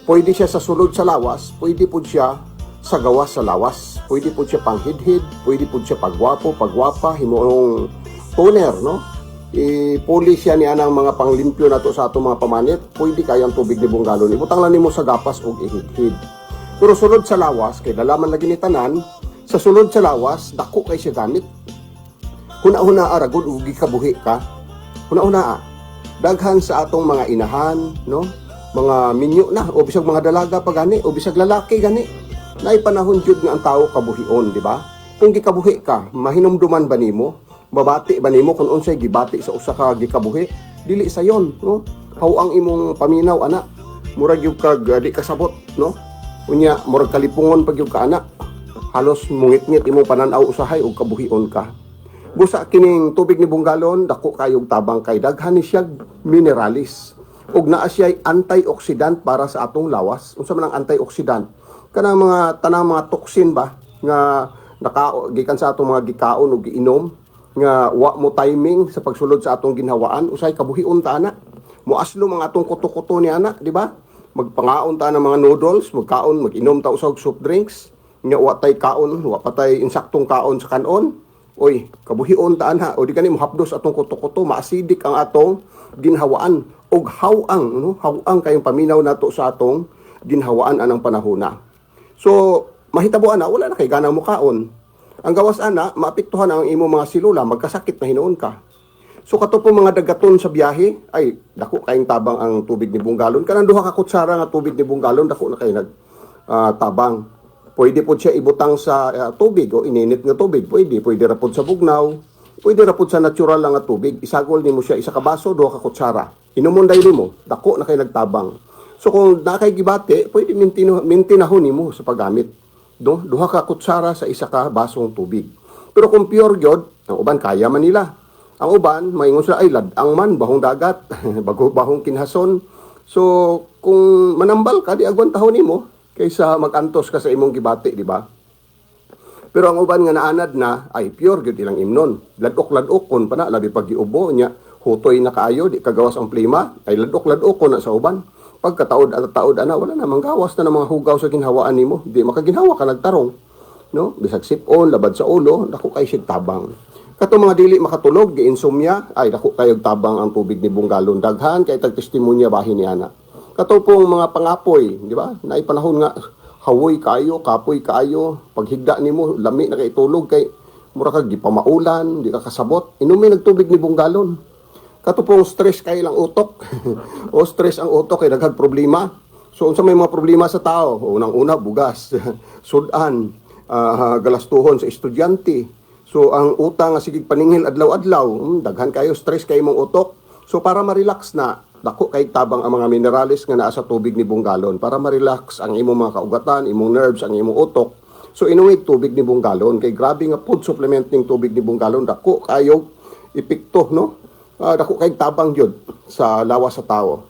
Pwede siya sa sulod sa lawas, pwede pud siya sa gawas sa lawas. Pwede po siya panghidhid, pwede po siya pagwapo, pagwapa, himong toner, no? Ipuli siya ni anang mga panglimpyo nato sa atong mga pamanit, pwede kayang tubig ni Bunggalon. Ibutang lang nimo sa gapas o ihidhid. Pero sulod sa lawas, kay dalaman lagi ni tanan, sa sulod sa lawas, dako kay siya gamit. Huna-huna aragod, ugi kabuhi ka. Huna-huna daghan sa atong mga inahan, no? Mga minyo na, o bisag mga dalaga pa gani, o bisag lalaki gani. Naipanahon jud nga ang tao kabuhion, di ba? Kung gikabuhi ka, mahinumduman ba nimo? Babati ba nimo kung unsay gibati sa usa ka gikabuhi? Dili sayon, no? How ang imong paminaw ana? Murag yung kag di kasabot, no? Unya murag kalipungon pag yung ka anak. halos mungit-ngit imong pananaw usahay ug kabuhion ka. Busa kining tubig ni Bungalon dako kayog tabang kay daghan ni siya mineralis ug naa siya antioxidant para sa atong lawas. Unsa man ang antioxidant? Kanang mga tanang mga toxin ba nga gikan sa atong mga gikaon ug giinom nga wa mo timing sa pagsulod sa atong ginhawaan usay kabuhion ta ana. Muaslo mga atong kuto-kuto ni ana, di ba? Magpangaon ta ng mga noodles, magkaon, mag-inom ta usag soft drinks. Nga wa tay kaon, wa patay insaktong kaon sa kanon. Oy, kabuhion ta ana o di kani mohapdos atong kuto-kuto, ma-acidic ang atong ginhawaan og hawang, no? Hawang kayong paminaw nato sa atong ginhawaan anang panahona. So, mahitabo ana wala na kay gana mo kaon. Ang gawas ana, maapektuhan ang imo mga selula, magkasakit na hinuon ka. So kato po mga dagaton sa biyahe, ay dako kayong tabang ang tubig ni Bungalon. Kanang duha ka kutsara nga tubig ni Bungalon, dako na kayo tabang. Pwede po siya ibutang sa tubig o ininit nga tubig. Pwede ra po sa bugnaw. Pwede ra po sa natural lang nga tubig. Isagol nimo siya isa ka baso, duha ka kutsara. Inumon day nimo, dako na kay nagtabang. So kung nakay gibate, pwede mintinahon nimo sa paggamit. Duha ka kutsara sa isa ka basong tubig. Pero kung pure gyud, ang uban kaya man nila. Ang uban maingon sila ay ladang man bahong dagat, bahong kinhason. So kung manambal ka di agwan tahon nimo kaysa magantos ka sa imong gibati, di ba? Pero ang uban nga naanad na ay pure gyud ilang imnon. Ladok-ladok kon pa na labi pag giubo nya hutoy na kaayo di kagawas ang plima ay ladok-ladok kon na sa uban. Pagkataod at taod ana wala na manggawas na ng mga hugaw sa ginhawaan nimo. Di makaginhawa ka nagtarong. No? Bisag sipon, labad sa ulo, dako kay sig tabang. Kato mga dili makatulog, gi-insomnia, ay dako kayog tabang ang tubig ni Bungalon. Daghan kay tag testimonya bahin ni ana. Kato pong mga pangapoy, di ba? Naay panahon nga hawoy kayo, kapoy kayo, paghigda nimo lami na kay tulog kay mura kag gipamaulan, di ka kasabot. Inumi nagtubig ni Bungalon. Kato pong stress kay lang utok. O stress ang utok kay daghang problema. So unsa may mga problema sa tao? Unang-una bugas, sudan, galastuhon sa estudyante. So ang utang nga sigig paningil adlaw-adlaw, daghan kayo stress kay mong utok. So para ma-relax na, dako kay tabang ang mga minerales nga naa sa tubig ni Bungalon para ma-relax ang imong mga kaugatan, imong nerves, ang imong utok. So inuwi tubig ni Bungalon kay grabe nga food supplement ning tubig ni Bungalon, dako kayo epekto, no? Dako kay tabang gyud sa lawas sa tao.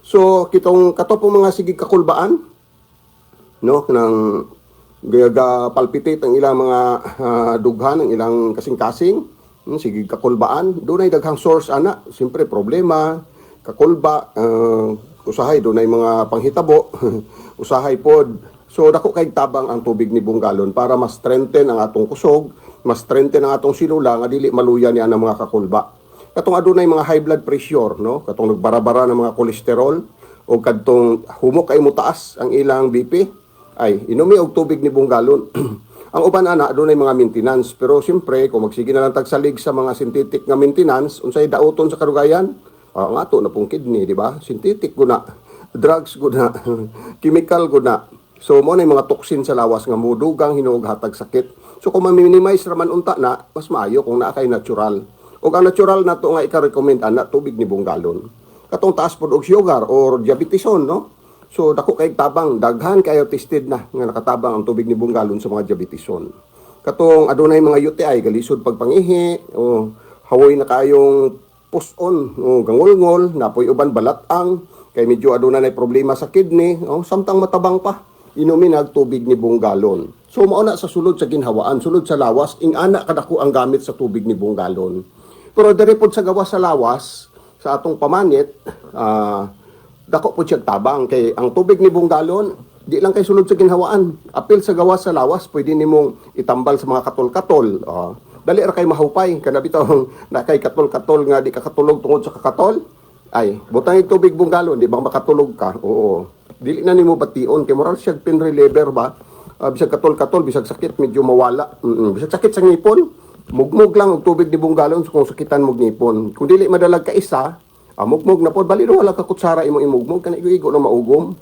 So kitong kato po mga sigig kakulbaan, no, nang gaga palpitate ang ilang mga dughan, ang ilang kasing-kasing, sigig kakulbaan, dunay daghang source ana, siyempre problema, kakulba, usahay dunay mga panghitabo, usahay pod. So dako kay tabang ang tubig ni Bungalon para mas strengthen ang atong kusog, mas strengthen ang atong silula nga dili maluya ni ana mga kakulba. Katong adunay mga high blood pressure, no? Katong nagbara-bara ng mga kolesterol o kadtong humok ay mutaas ang ilang BP, ay inumi og tubig ni Bungalon. Ang uban ana adunay mga maintenance, pero siyempre kung magsige na lang tagsalig sa mga synthetic nga maintenance, unsay daoton sa karugayan? Ang ato na pong kidney, di ba? Synthetic guna, drugs guna, chemical guna. So mo na mga toxin sa lawas nga mudugang hinuog hatag sakit. So kung ma-minimize raman unta na, mas maayo kung naa kay natural. O ang natural na to nga ika-recommend ana tubig ni Bungalon. Katong taas pod og sugar or diabetison, no? So dako kay tabang, daghan kayo tested na nga nakatabang ang tubig ni Bungalon sa mga diabetison. Katong adunay mga UTI, galisod pagpangihi, o hawoy na kayong puson, o gangol-ngol, napoy uban balatang, kay medyo adunay problema sa kidney, o samtang matabang pa, inumin ang tubig ni Bungalon. So mao na sa sulod sa ginhawaan, sulod sa lawas, ing ana kadako ang gamit sa tubig ni Bungalon. Pero diri pod sa gawas sa lawas, sa atong pamanit, dako po siya tabang. Kay ang tubig ni Bungalon, di lang kay sulod sa ginhawaan. Apil sa gawas sa lawas, pwede nimong itambal sa mga katol-katol. Dali ra kay mahupay. Kana bitaw na kay katol-katol nga di ka katulog tungod sa kakatol. Ay, butang yung tubig Bungalon, di ba makatulog ka? Oo. Dili na nimo bation. Kay moral siya pain reliever ba? Bisag katol-katol, bisag sakit, medyo mawala. Bisag sakit sa ngipon, mugmog lang og tubig ni Bungalon kung sakitan mo ngipon. Kung dili madalag ka isa, mugmog na pod bali wala ka kutsara imong imugmog kana igo na maugom.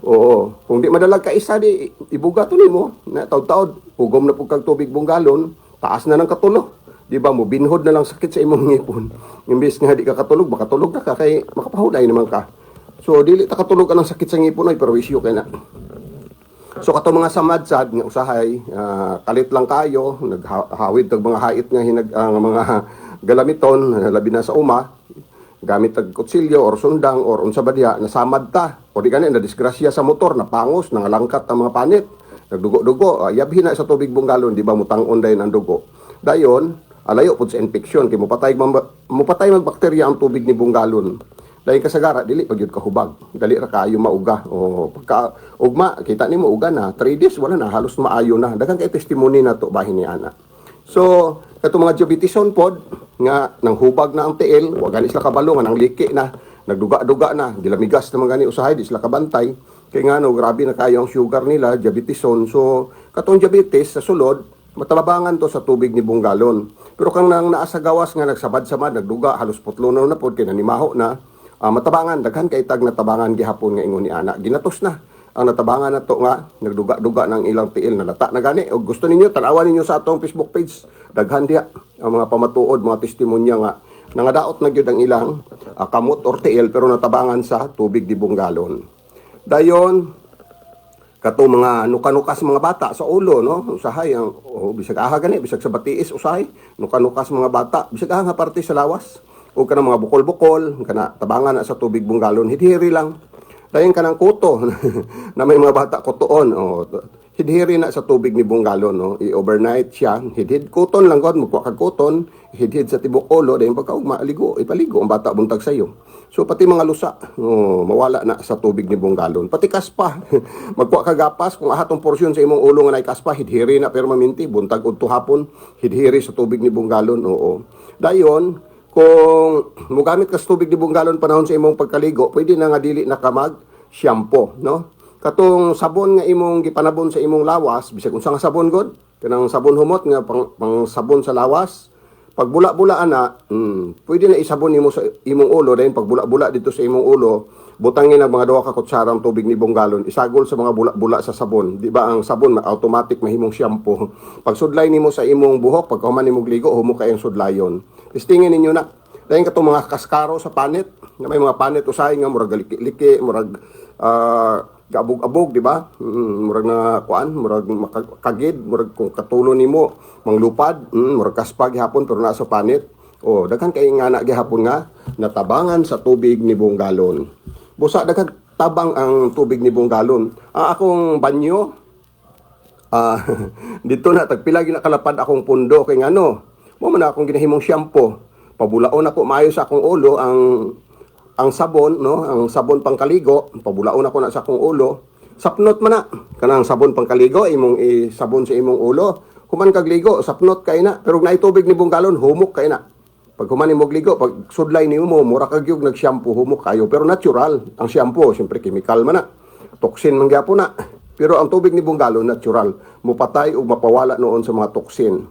Oo, kung di madalag ka isa di ibugato nimo na taud-taud ugom na pud kag tubig Bungalon, taas na nang katulog. Di ba mo binhod na lang sakit sa imong ngipon. Imbes nga di ka katulog, makatulog na ka kay makapahulay naman ka. So dili ta katulog anang sakit sa ngipon ay perwisyo kay na. So kato mga samadsad nga usahay, kalit lang kayo, naghawid tag mga hait nga mga galamiton, labi na sa uma, gamit tag kutsilyo or sundang or unsa ba diha, nasamad ta. O di gani na disgrasya sa motor, napangos, nangalangkat ang mga panit, nagdugo-dugo, yabhi na sa tubig bunggalon, di ba mutang-on dayon ang dugo. Dayon, alayo pud sa infeksyon kay mupatay magbakterya ang tubig ni bunggalon. Dahil kasagara, dili pagyud kahubag. Dali ra kayo mauga. O pagka ugma, kita nimo uga na 3 days wala na, halos maayo na. Daghang kay testimony na to bahin ni ana. So, kato mga diabetison pod nga nang hubag na ang tiil, wa gani sila kabalo nga nang liki na, nagduga-duga na, gilamigas na mga gani usahay, di sila kabantay. Kay nga no, grabe na kayo ang sugar nila, diabetison. So, katong diabetes sa sulod, matalabangan to sa tubig ni bunggalon. Pero kang nang naa sa gawas nga nagsabad-sabad, nagduga, halos putlunaw na pod kay nanimaho na, matabangan, daghan kay tag natabangan gihapon nga ingon ni ana. Ginatos na ang natabangan na to nga nagduga-duga ng ilang tiil, nalata na gani. O gusto ninyo tan-awan ninyo sa atong Facebook page, daghan diha ang mga pamatuod, mga testimonya nga nangadaot na gyud ang ilang kamot or tiil pero natabangan sa tubig di bunggalon. Dayon kato mga nuka-nukas mga bata sa ulo, no, usahay ang bisag aha gani, bisag sa batiis usahay, nuka-nukas mga bata, bisag aha nga parte sa lawas. O kanang mga bukol-bukol, kana tabangan na sa tubig bunggalon, hidhiri lang. Dayon kanang kuto, na may mga bata kutoon, hidhiri na sa tubig ni bunggalon, no? I-overnight siya, hidhid kuton lang god, magkuha kag kuton, hidhid sa tibok ulo, dayon pagkaugma, ipaligo ang bata buntag sayo. So pati mga lusa, mawala na sa tubig ni bunggalon. Pati kaspa, magkuha kag gapas, kung ahatong porsyon sa imong ulo nga nay kaspa, hidhiri na permanente, buntag udto hapon, hidhiri sa tubig ni bunggalon, oo. Dayon, kung mugamit ka sa tubig ni bunggalon panahon sa imong pagkaligo, pwede na nga dili na kamag shampoo, no? Katong sabon nga imong gipanabon sa imong lawas, bisag unsa nga sabon god, kanang sabon humot nga pang sabon sa lawas, pag bula-bulaan na, pwede na isabon nimo sa imong ulo, dahil pag bula-bula dito sa imong ulo, butangin ang mga 2 ka kutsarang tubig ni bunggalon, isagol sa mga bula-bula sa sabon. Di ba ang sabon automatic mahimong shampoo. Pag sudlay nimo sa imong buhok, pag human nimo ligo, humok kayong sudlayon. Testingin ninyo na. Dahil katong mga kaskaro sa panit, na may mga panit usahay nga murag liki-liki, murag gabog-abog, di ba? Murag na kuan, murag makagid, murag kung katulo nimo manglupad, murag kaspag gihapon pero nasa panit. O daghan kay nga na gihapon nga natabangan sa tubig ni bunggalon. Busa daghan tabang ang tubig ni bunggalon. Ang akong banyo dito na tagpila ginakalapad akong pundo kay ngano. Mo man akong ginahimong shampoo. Pabulaon ako maayo sa akong ulo ang sabon, no, ang sabon pangkaligo, pabulaon ako na sa akong ulo. Sapnot man na kanang sabon pangkaligo imong isabon sa imong ulo. Human kag ligo, sapnot kay na. Pero naay tubig ni bunggalon, humok kay na. Pag human imong ligo, pag sudlay nimo mura kag yung nag-shampoo, humok kayo. Pero natural ang shampoo, siyempre chemical man na. Toxin man gyapon na. Pero ang tubig ni bunggalon natural, mupatay o mapawala noon sa mga toxin.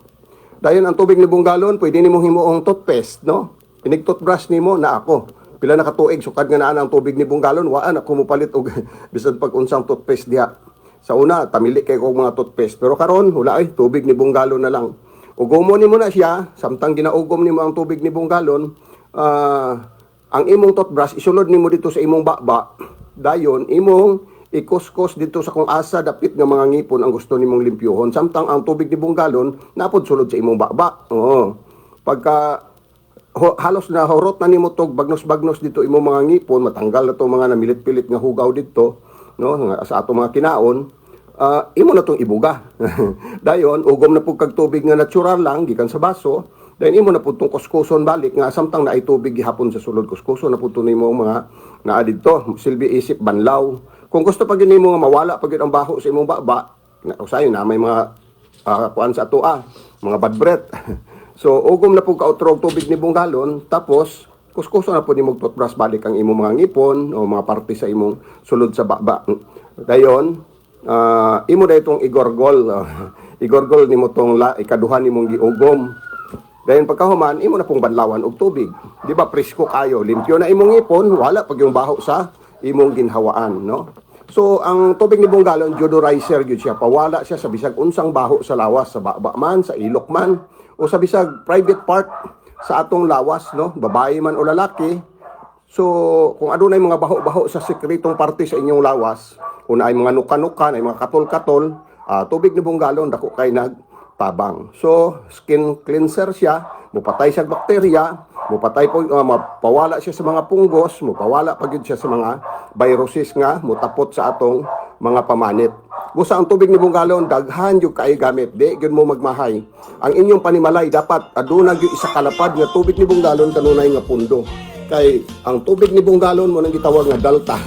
Dayon ang tubig ni bunggalon, pwede nimong himuong toothpaste, no? Inig-toothbrush nimo na ako. Pila na katuig, sukad nga naan ang tubig ni bunggalon, waan ako mupalit og bisan pag unsang toothpaste diha. Sa una, tamili kay ko mga toothpaste. Pero karon, wala ay, tubig ni bunggalon na lang. Ugomon nimo na siya, samtang ginaugom nimo ang tubig ni bunggalon, ang imong toothbrush, isulod nimo dito sa imong baba. Dayon, imong ikuskus dito sa kung asa dapit nga mga ngipon ang gusto nimong limpyuhon. Samtang ang tubig ni bunggalon, napod sulod sa imong baba. Pagka halos na horot na nimo tog bagnos-bagnos dito imong mga ngipon, matanggal na to mga namilit-pilit nga hugaw dito, no, sa ato mga kinaon, imo na tong ibuga. Dayon ugom na pud kag tubig nga natural lang gikan sa baso, dayon imo na pud tong kuskuson balik nga samtang naay tubig gihapon sa sulod, kuskuson na pud nimo mga naa didto, silbi isip banlaw. Kung gusto pa gyud nimo nga mawala pa gyud ang baho sa imong baba, usahay na may mga kuan sa ato mga bad breath. So ugom na pud ka-outrog tubig ni bunggalon, tapos kuskuson na pud nimo toothbrush balik ang imong mga ngipon o mga parte sa imong sulod sa baba. Dayon imo na itong igorgol. Igorgol nimo tong ikaduhan nimong giugom. Dayon pagkahuman, imo na pong banlawan og tubig. Di ba presko kayo, limpyo na imong ngipon, wala pag yung baho sa imong ginhawaan, no? So ang tubig ni bunggalon deodorizer gyud siya, pawala siya sa bisag unsang baho sa lawas, sa baba man, sa ilok man, o sa bisag private part sa atong lawas, no? Babae man o lalaki. So kung adunay mga baho-baho sa sekretong parte sa inyong lawas, una ay mga nuka-nuka, ay mga katol-katol, tubig ni Bungalon dako kay nagtabang. So skin cleanser siya, mupatay siya bakterya, mupatay po mapawala siya sa mga punggos, mupawala pagid siya sa mga viruses nga mutapot sa atong mga pamanit. Busa ang tubig ni Bungalon daghan jud kay gamit, di gyud mo magmahay. Ang inyong panimalay dapat aduna gyud isa kalapad nga tubig ni Bungalon kanunay nga pundo. Kay ang tubig ni Bungalon mo nang gitawag nga dalta.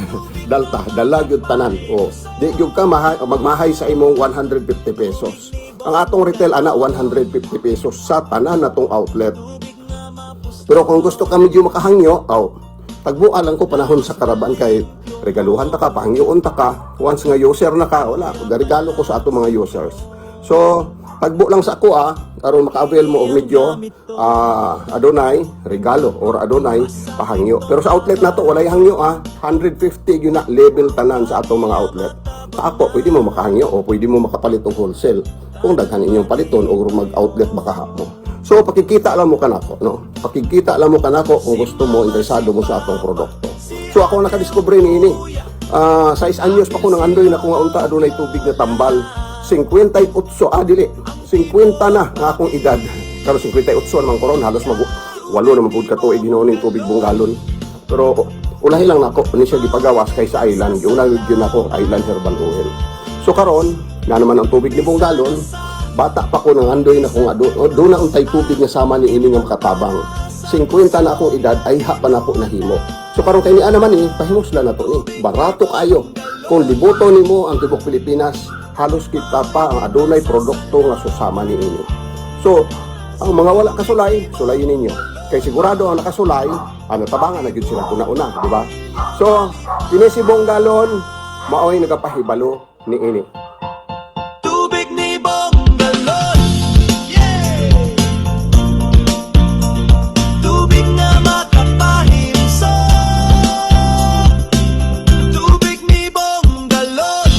Dalta, dala gyud tanan. O, di gyud ka magmahay sa imong 150 pesos. Ang atong retail ana 150 pesos sa tanan natong outlet. Pero kung gusto ka medyo makahangyo, tagbuan lang ko panahon sa karaban kay regaluhan ta ka, pahangyoon ta ka. Once nga user na ka, wala, regalo ko sa ato mga users. So, tagbo lang sa ako aron maka-avail mo og medyo adunay regalo or adunay pahangyo. Pero sa outlet nato walay hangyo 150 gyud na level tanan sa atong mga outlet. Sa ako pwede mo makahangyo o pwede mo makapalit og wholesale kung daghan inyong paliton o mag-outlet baka mo. So pakikita lang mo kanako, no? Pakikita lang mo kanako kung gusto mo, interesado mo sa atong produkto. So ako nakadiscover ini. 6 anyos pa ko nang andoy na kung unta adunay tubig na tambal. 58 dili. 50 na nga akong edad. Pero 58 naman koron halos walo na magud ka tuig ginuning tubig Bungalon. Pero ulahi lang nako ni siya gipagawas kay sa island. Giunang gyud nako island herbal oil. So karon na naman ang tubig ni Bungalon. Bata pa ko nang andoy na kung doon na untay tubig nga sama ni ini nga makatabang. 50 na akong edad ay pa na po nahimo. So karon kay ni naman pahimusla na to ni. Barato kayo. Kung libuto nimo ang tibok Pilipinas, halos kita pa ang adunay produkto nga susama ni ini. So ang mga wala kasulay, sulayin ninyo. Kay sigurado ang nakasulay, tabangan na gyud sila una-una, di ba? So kini si Bungalon maoy nagapahibalo ni ini. Tubig ni Bungalon, yeah! Tubig na makapahimso. Tubig ni Bungalon.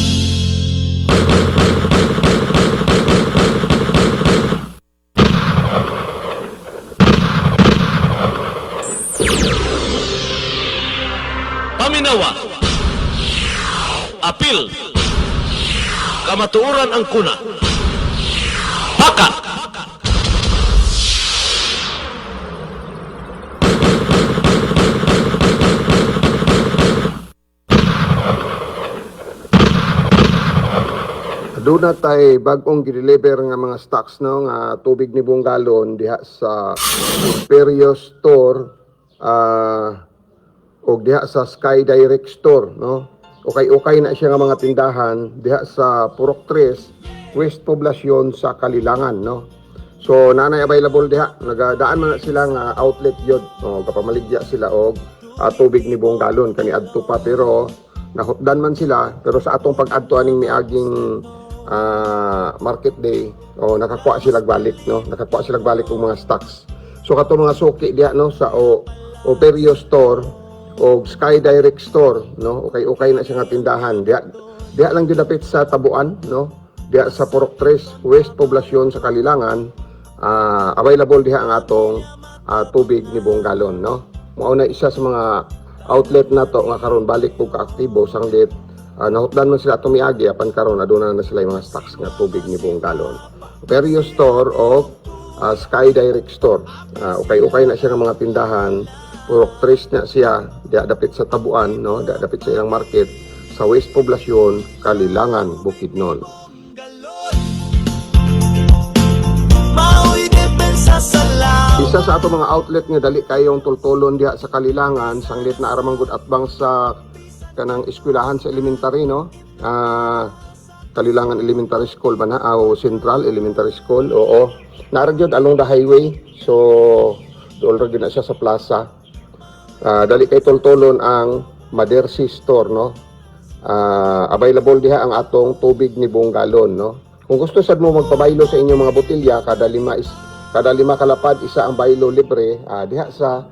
Paminawa, apil, kamatuoran ang kuna, paka. Aduna tay bag-ong gi-deliver nga mga stocks no nga tubig ni Bungalon diha sa Imperio Store o diha sa Sky Direct Store no. Okay na siya nga mga tindahan diha sa Purok 3 West Poblacion sa Kalilangan no. So nanay available diha, nagadaan man na sila nga outlet yod no, kapamaligya sila og tubig ni Bungalon kani adto pa pero nahutdan man sila pero sa atong pag-adto aning miaging market day nakakuha sila balik no, nakakuha sila balik og mga stocks. So kato mga suki diha no sa Imperio Store o Sky Direct Store no, okay na siya nga tindahan diha lang gidapit sa Tabuan no, diha sa Purok 3 West Poblacion sa Kalilangan. Available diha ang atong tubig ni Bungalon no. Mao na isa sa mga outlet nato nga karon balik og kaaktibo sanglit nahutdan man sila tumiagi apan karon aduna na sila yung mga stocks nga tubig ni Bungalon. Imperio Store o Sky Direct Store. Okay na siya ng mga tindahan. Purok 3 na siya, diya dapit sa Tabuan, no? Diya dapit sa ilang market sa West Poblacion, Kalilangan, Bukidnon. Isa sa ato mga outlet nga dali kayong tultulon diha sa Kalilangan, sanglit na aramang good atbang sa kanang eskwelahan sa elementary no. Kalilangan Elementary School ba na o Central Elementary School. Oo. Naara gyud along the highway. So dool ra gyud na siya sa plaza. Dali kay tultulon ang Madersi Store no. Available diha ang atong tubig ni Bungalon no. Kung gusto sad mo magpabaylo sa inyong mga botelya kada lima kalapad isa ang baylo libre diha sa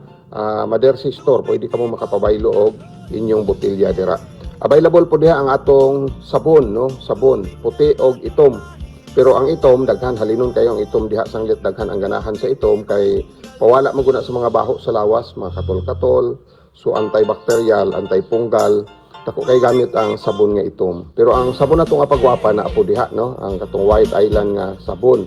Madersi Store. Pwede ka mo makapabaylo og inyong botelya dira. Available po diha ang atong sabon no, sabon puti og itom. Pero ang itom daghan halinon kayo ang itom diha sanglit daghan ang ganahan sa itom kay pawala mo guna sa mga baho sa lawas, mga katol-katol, so antibacterial, antipunggal Dako kay gamit ang sabon nga itom. Pero ang sabon nato nga pagwapa na apo diha, no, ang katong White Island nga sabon.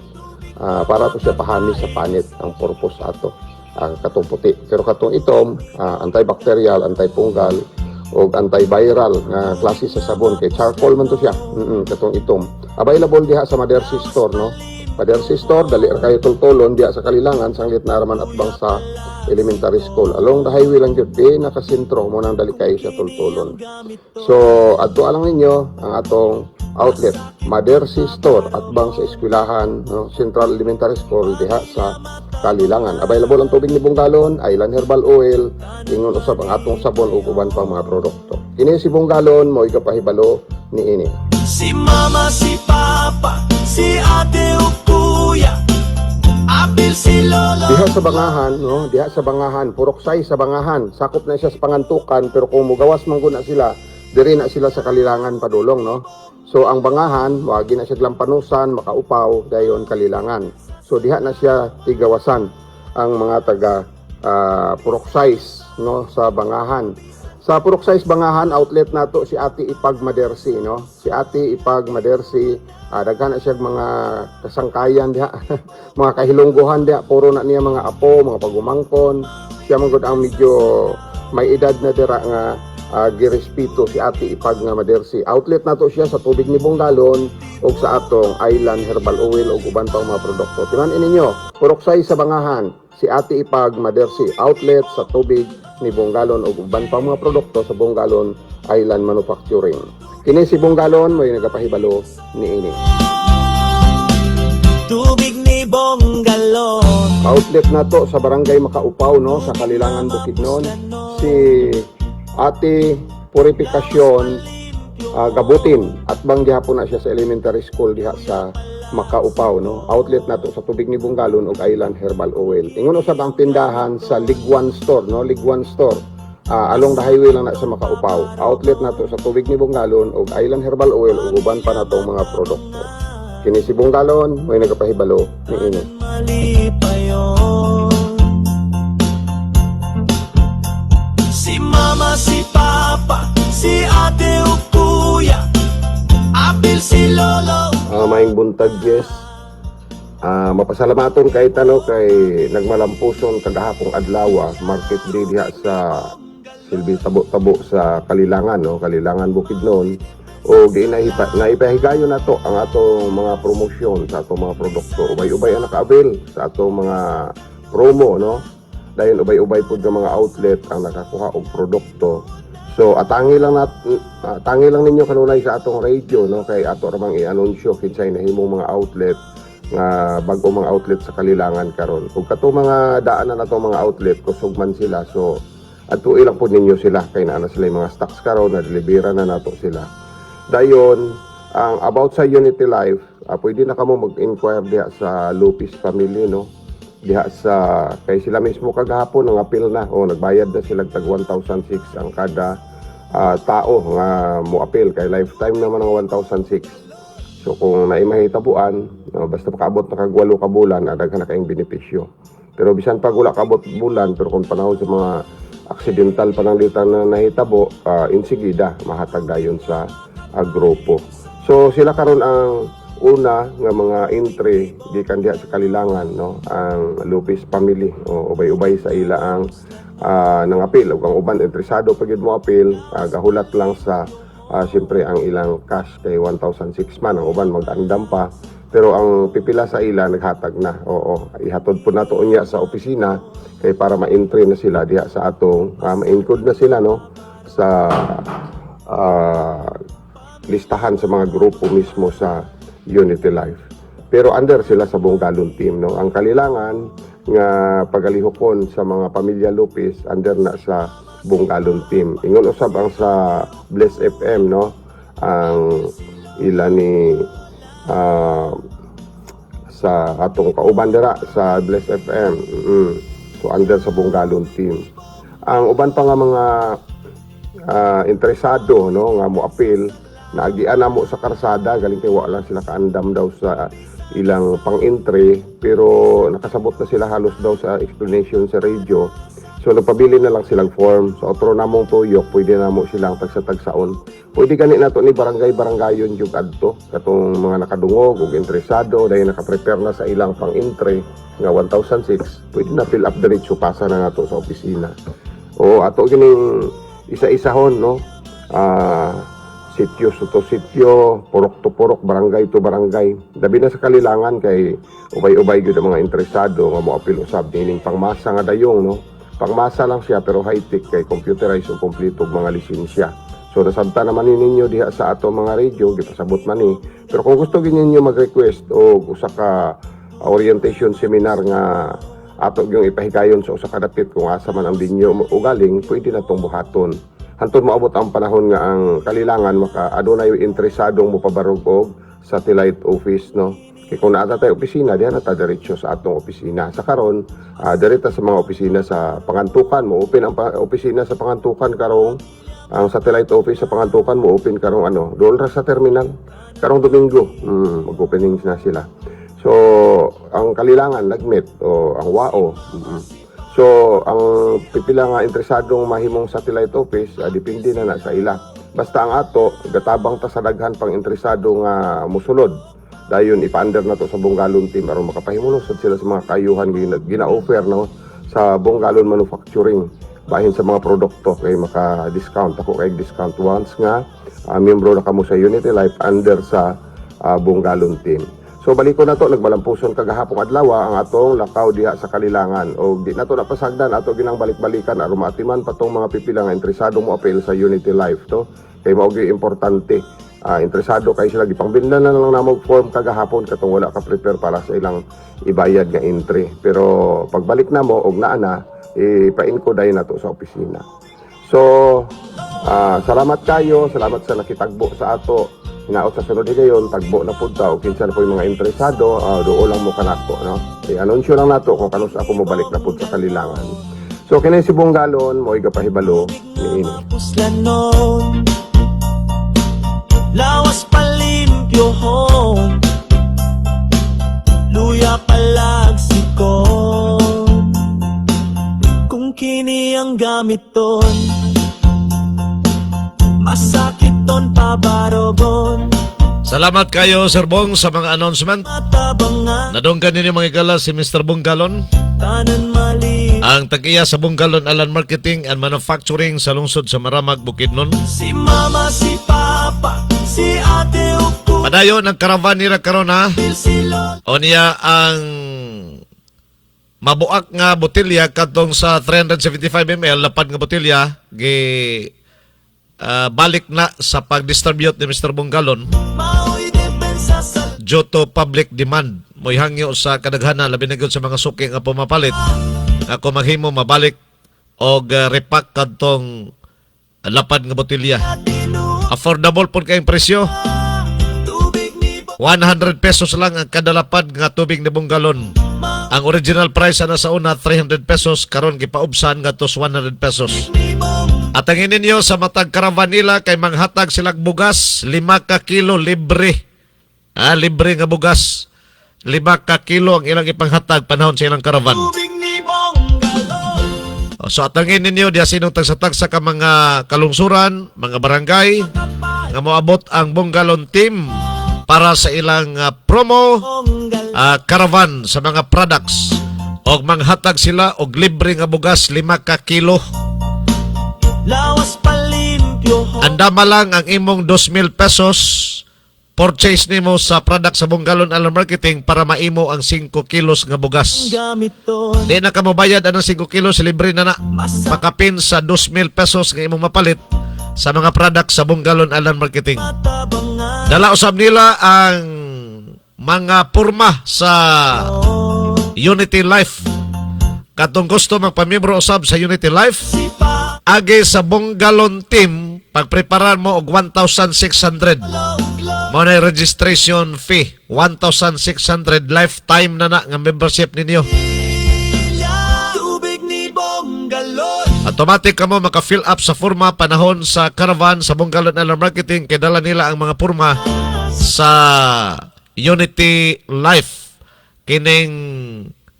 Para to siya pahamis sa panit ang purpose ato ang katong puti. Pero katong itom, antibacterial, antifungal o antiviral nga klase sa sabon kay charcoal man to siya. Katong itom. Available diha sa Madersi Store, no. Madersi Store, dali ra kayo tultulon diha sa Kalilangan sanglit na araman atbang sa elementary school. Along the highway lang jud nakasentro mo nang dali kayo sa tultulon. So adto lang ninyo ang atong outlet, Madersi Store atbang sa eskwelahan, no, Central Elementary School diha sa Kalilangan. Available ang tubig ni Bungalon, Island Herbal Oil, ingon usab ang atong sabon ug uban pang mga produkto. Kini si Bungalon mo ikapahibalo niini. Si mama, si papa, si ate o kuya, apil si lolo. Diha sa Bangahan, no? Diha sa Bangahan, Puroksay sa Bangahan. Sakop na siya sa Pangantukan, pero kung mugawas man guna sila, diri na sila sa Kalilangan padulong, no? So ang Bangahan, wagi na siya Glampanusan, Makaupaw, dayon Kalilangan. So diha na siya tigawasan ang mga taga Puroksay, no, sa Bangahan. Sa Puroksay Bangahan outlet nato si Ate Ipag Madersi, no? Si Ate Ipag Madersi, daghan na siya mga kasangkayan diha, mga kahilungguhan diha, puro na niya mga apo, mga pagumangkon. Siya man gud ang medyo may edad na dira nga girespeto si Ate Ipag nga Madersi. Outlet nato siya sa tubig ni Bungalon ug sa atong Island Herbal Oil ug uban pang mga produkto. Timan ninyo, Puroksay sa Bangahan, si Ate Ipag Madersi, outlet sa tubig ni Bungalon ug uban pang mga produkto sa Bungalon Island Manufacturing. Kini si Bungalon mo nagapahibalo niini. Tubig ni Bungalon. Outlet na to sa Barangay Makaupaw, no, sa Kalilangan, Bukidnon. Si Ate Purifikasyon Gabutin at bang gihapon na siya sa elementary school diha sa Makaupaw, no. Outlet na to sa tubig ni Bungalon ug Island Herbal Oil. Ingon usab ang tindahan sa Liguan Store, no, Liguan Store. Along the highway lang na sa Makaupaw. Outlet na to sa tubig ni Bungalon ug Island Herbal Oil ug uban pa na tong mga produkto. Kini si Bungalon may nagapahibalo niini. Mali pa yun. Si mama, si papa, si ate o kuya, apil si lolo. Maing buntag, yes. Mapasalamaton kay tano kay nagmalampuson kagahapong adlaw, market day diha sa Silbi Tabo-Tabo sa Kalilangan, no, Kalilangan Bukidnon. O naipahigayon na to ang atong mga promosyon sa atong mga produkto. Ubay-ubay ang naka-avail sa atong mga promo, no. Dayon ubay-ubay pud nga mga outlet ang nakakuha og produkto. So tangi lang ninyo kanunay sa atong radio, no, kay ato ramang i-anunsyo kinsay nahimong mga outlet nga bag-o mga outlet sa Kalilangan karon. Kung kato mga daanan na to mga outlet kusog man sila, so adto ilang pud ninyo sila kay naa na sila yung mga stocks karon na delibera na nato sila. Dayon ang about sa Unity Life, pwede na kamo mag-inquire diha sa Lopez family, no. Diha sa kay sila mismo kagahapon ang apil na o nagbayad na sila tag 1,006 ang kada tao nga mo apil kay lifetime naman ang 1,006. So kung naimahitabuan, no, basta pakaabot na kag 8 ka bulan, daghan na kayong benepisyo. Pero bisan pag wala kaabot bulan, pero kung panahon sa mga accidental pananglitan na nahitabo, insigida mahatag dayon sa grupo. So sila karon ang una nga mga entry gikan diha sa Kalilangan, no, ang Lopez family o ubay-ubay sa ila ang nangapil ug ang uban interesado pagid mo apil, gahulat lang sa siyempre ang ilang cash kay 1,006 man, ang uban mag-andam pa, pero ang pipila sa ila naghatag na. Oo, ihatod po nato unya sa opisina kay para ma-entry na sila diha sa atong ma-encode na sila, no, sa listahan sa mga grupo mismo sa Unity Life. Pero under sila sa Bungalon team, no. Ang Kalilangan nga pagalihokon sa mga pamilya Lopez under na sa Bungalon team. Ingon usab ang sa Bless FM, no, ang ila ni sa atong kauban dira sa Bless FM. So under sa Bungalon team. Ang uban pa nga mga interesado, no, nga mo appeal naagian na mo sa karsada galing kay wala sila kaandam daw sa ilang pang-entry, pero nakasabot na sila halos daw sa explanation sa radio. So nagpabili na lang silang form. So otro namong tuyok, pwede na mo silang tagsa-tagsaon. Pwede gani nato ni barangay-barangayon yung adto katong mga nakadungog ug interesado dahil nakaprepare na sa ilang pang-entry nga 1,006. Pwede na fill up diretso pasa na nato sa opisina. O ato gining isa-isahon no. Sityo to sityo, purok to purok, barangay to barangay. Dabi na sa kalilangan kay ubay-ubay gyud ang mga interesado nga moapil usab nining pangmasa nga dayong no. Pangmasa lang siya pero high-tech kay computerized o kompleto mga lisensya. So nasabta naman ninyo diha sa ato mga radio, gipasabot man ni. Pero kung gusto ninyo mag-request o usa ka orientation seminar nga ato yung ipahigayon sa usa ka dapit kung asa man ang dinyo ugaling, pwede na tong buhaton. Hantod moabot ang panahon nga ang kalilangan maka adunay interesadong mopabarog og satellite office no. Kaya kung naata tayo opisina, diyan na ta diretso sa atong opisina. Sa karon, direta sa mga opisina sa Pangantukan mo, open ang opisina sa Pangantukan karong ang satellite office sa Pangantukan mo open karong doon ra sa terminal. Karong Domingo, mag-opening na sila. So, ang kalilangan nagmet o ang WAO. So, ang pipila nga interesadong mahimong satellite office, depende na sa ila. Basta ang ato, gatabang ta sa daghan pang interesado nga musulod. Dayon ipa-under na to sa Bungalon team aron makapahimulusod sila sa mga kayuhan gina-offer no sa Bungalon Manufacturing bahin sa mga produkto kay maka-discount ako kay discount once nga miyembro na kamo sa Unity Life under sa Bungalon team. So baliko na to nagbalampuson kagahapon adlaw ang atong lakaw diha sa Kalilangan o di na to napasagdan ato ginang balik-balikan aron maatiman pa tong mga pipila nga interesado mo apil sa Unity Life to kay mao gyud importante. Interesado kay sila gipangbinlan na lang namog form kagahapon katong wala ka prepare para sa ilang ibayad nga entry. Pero pagbalik na mo og naa na ipa-inko dayon nato sa opisina. So salamat kayo, salamat sa nakitagbo sa ato. Hinaot sa sunod higayon tagbo na pud ta og kinsa na po yung mga interesado duo lang mo kanako no. I-anunsyo lang nato kung kanus ako mobalik na pud sa Kalilangan. So kinay si Bungalon mo igapahibalo niini. Puslanon lawas palimpyo hon luya palagsikon kung kini ang gamiton masakit ton pabarogon. Salamat kayo, Sir Bong, sa mga announcement. Matabangan Nadunggan ninyo mga igala si Mr. Bungalon, tanan mali ang tagiya sa Bungalon Alan Marketing and Manufacturing sa lungsod sa Maramag, Bukidnon. si mama si papa si ate upo Padayon ang karavan nila karon ha. silon O niya ang mabuak nga botelya katong sa 375 ml lapad nga botelya balik na sa pag-distribute ni Mr. Bungalon mao'y depensa sa due to public demand. Mo'y hangyo sa kadaghana labi na gyud sa mga suki nga pumapalit ako maghimo mabalik og repack kadtong lapad nga botelya. Affordable po kayong presyo. tubig ni 100 pesos lang ang kada lapad nga tubig ni Bungalon. Ang original price na sa una 300 pesos karon gipaubsan ngadto 100 pesos. At ang ninyo sa matag karavan nila kay manghatag silang bugas 5 ka kilo libre. Libre nga bugas. 5 ka kilo ang ilang ipanghatag panahon sa ilang karavan. tubig ni Bungalon So atangin ninyo diya sinong tagsa-tagsa ka mga kalungsuran, mga barangay nga moabot ang Bungalon team para sa ilang promo caravan sa mga products og manghatag sila og libre nga bugas 5 ka kilo. lawas palimpyo hon Andama lang ang imong 2,000 pesos purchase nimo sa product sa Bungalon Alan Marketing para maimo ang 5 kilos nga bugas. gamiton Di na ka mabayad ang 5 kilos libre na makapin sa 2,000 pesos nga imong mapalit sa mga product sa Bungalon Alan Marketing. matabangan Dala usab nila ang mga purma sa Unity Life. Katong gusto magpamiyembro usab sa Unity Life, si pa agi sa Bungalon team pagpreparar mo og 1,600. Mao na registration fee 1,600 lifetime na nga membership ninyo. tubig ni Bungalon Automatic ka mo maka-fill up sa forma panahon sa caravan sa Bungalon Alan Marketing kay dala nila ang mga forma sa Unity Life. Kining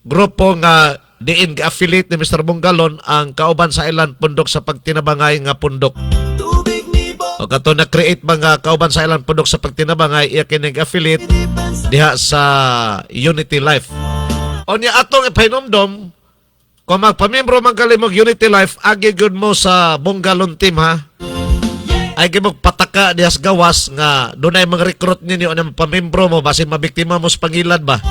grupo nga diin ga-affiliate ni Mr. Bungalon ang Kauban sa Island pundok sa pagtinabangay nga pundok. Tubig ni O kato na-create mga Kauban sa Island pundok sa pagtinabangay, iya kining affiliate diha sa Unity Life. O niya atong ipahinomdom, kung magpamembro man kalimog Unity Life, agi good mo sa Bungalon team ha. Ay gimog pataka diha sa gawas nga dunay mga recruit ninyo na pamembro mo basin mabiktima mo sa pangilad ba.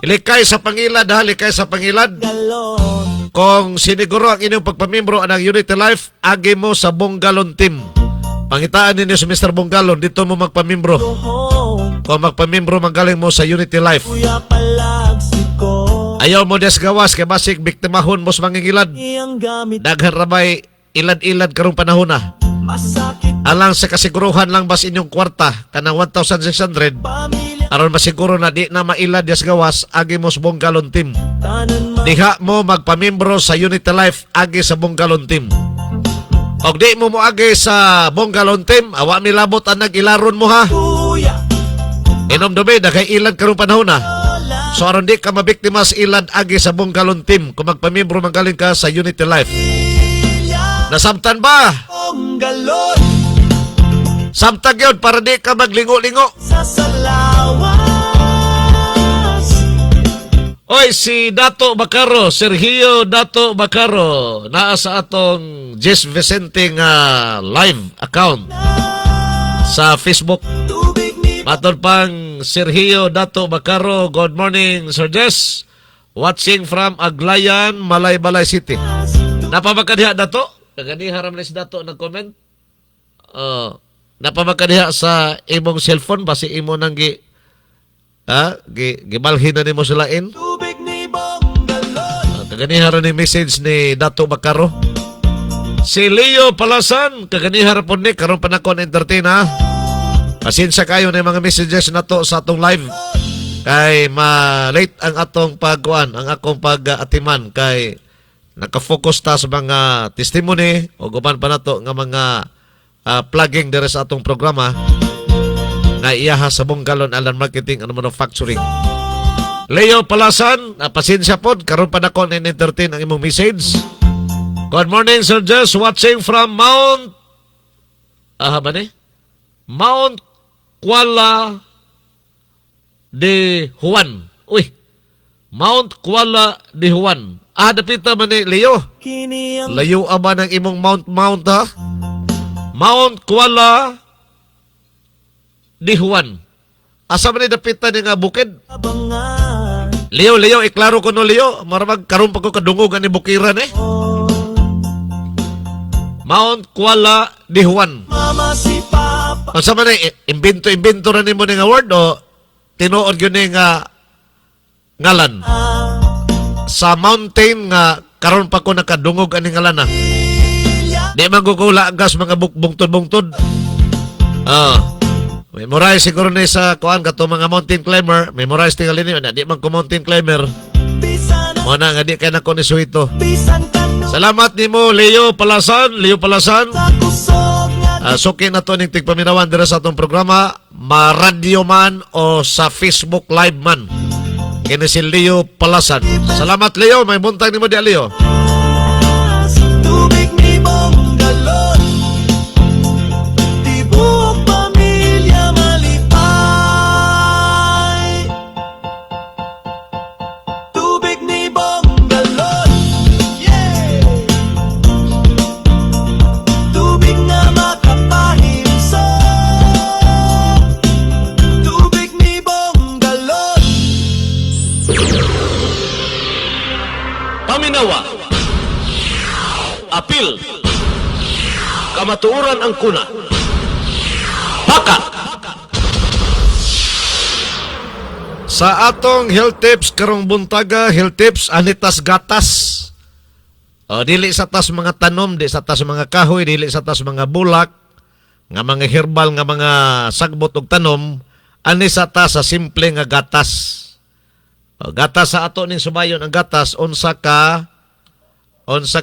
Ilikay sa pangilad ha, likay sa pangilad. galon. Kung siniguro ang inyong pagpamembro ng Unity Life, agi mo sa Bungalon team. Pangitaan ninyo si Mr. Bungalon, dito mo magpamembro. Home, Kung magpamembro, magaling mo sa Unity Life. kuya palagsiko. Ayaw mo des gawas, kay basig biktimahon mo sa mangingilad. Iyang gamit Daghan rabay, ilad-ilad karong panahon na. masakit Alang sa kasiguruhan lang bas inyong kwarta, kanang 1,600, pamilya. aron masiguro na di na mailad des gawas, agi mo sa Bungalon team. Tanan man Diha mo magpamembro sa Unity Life, agi sa Bungalon team. Og di mo agi sa Bungalon team, awa mi labot ang nag-ilaron mo ha. kuya. Inom dumi, dagay ilad karong panahon na. Lola. So aron di ka mabiktima sa ilad, agi sa Bungalon team, kung magpamembro magaling ka sa Unity Life. Ilya. Nasabtan ba? Ang galon. Samtag yun para di ka maglingo-lingo. Sa salawas. Oy, si Dato Bacaro, Sergio Dato Bacaro, naa sa atong Jess Vicente nga live account sa Facebook. Tubig ni Matod pang Sergio Dato Bacaro, good morning Sir Jess. Watching from Aglayan, Malay City. Napamagkadiha Dato? Kagani haram na si Dato nag-comment. Napamagkadiha sa imong cellphone, basi imo nang gibalhin na nimo sila in. tubig ni bong galon. Kaganihara ni message ni Dato Bacaro. Si Leo Palasan, kaganihara po ni, karon panakon entertain ha. Pasensya kayo na mga messages na to sa atong live. Kay ma-late ang atong pagkuan, ang akong pag-atiman. Kay nakafocus ta sa mga testimony o guban pa na to nga mga plugging dire sa atong programa nga iyaha sa Bungalon Island Marketing and Manufacturing. Leo Palasan, pasensya pod, karon pa na ko entertain ang imong message. Good morning, Sir Jess, watching from Mount Mount Kuala de Juan. Uy, Mount Kuala de Juan. Dapita man ni Leo. Kini ang Layo ba ng imong Mount ha? Mount Kuala de Juan. Asa man ni dapita ni nga bukid? abangan. Leo, iklaro ko no Leo. Maramag karon pa ko kadungog ani bukiran eh. Mount Kuala de Juan. Mama si Papa. Asa man ni imbento ra nimo ni nga word o tinuod gyud ni nga ngalan sa mountain nga karon pa ko nakadungog ani ngalan na. Di man ko gas mga bungtod-bungtod. Memorize siguro ni sa kuan kato mga mountain climber. Memorize tingali niyo na di man ko mountain climber. Bisan Mo na nga di kay nako ni suito. bisan kanu. Salamat nimo Leo Palasan. Sa kusog nga Suki na to ning tigpaminawan dira sa atong programa, ma-radio man o sa Facebook live man. Kini si Leo Palasan. Salamat Leo, may buntag nimo di Leo. tubig ni bong galon. Di buong pamilya malipay. Tubig ni bong galon. Yeah. Tubig na makapahimso. Tubig ni bong galon. Paminawa. Apil. Kamatuoran ang kuna. Paka. Sa atong health tips karong buntaga, health tips anitas gatas. Dili sa tas mga tanom, di sa tas mga kahoy, dili sa tas mga bulak, nga mga herbal nga mga sagbot ug tanom, ani sa tas sa simple nga gatas. Gatas sa ato ning sumayon ang gatas unsa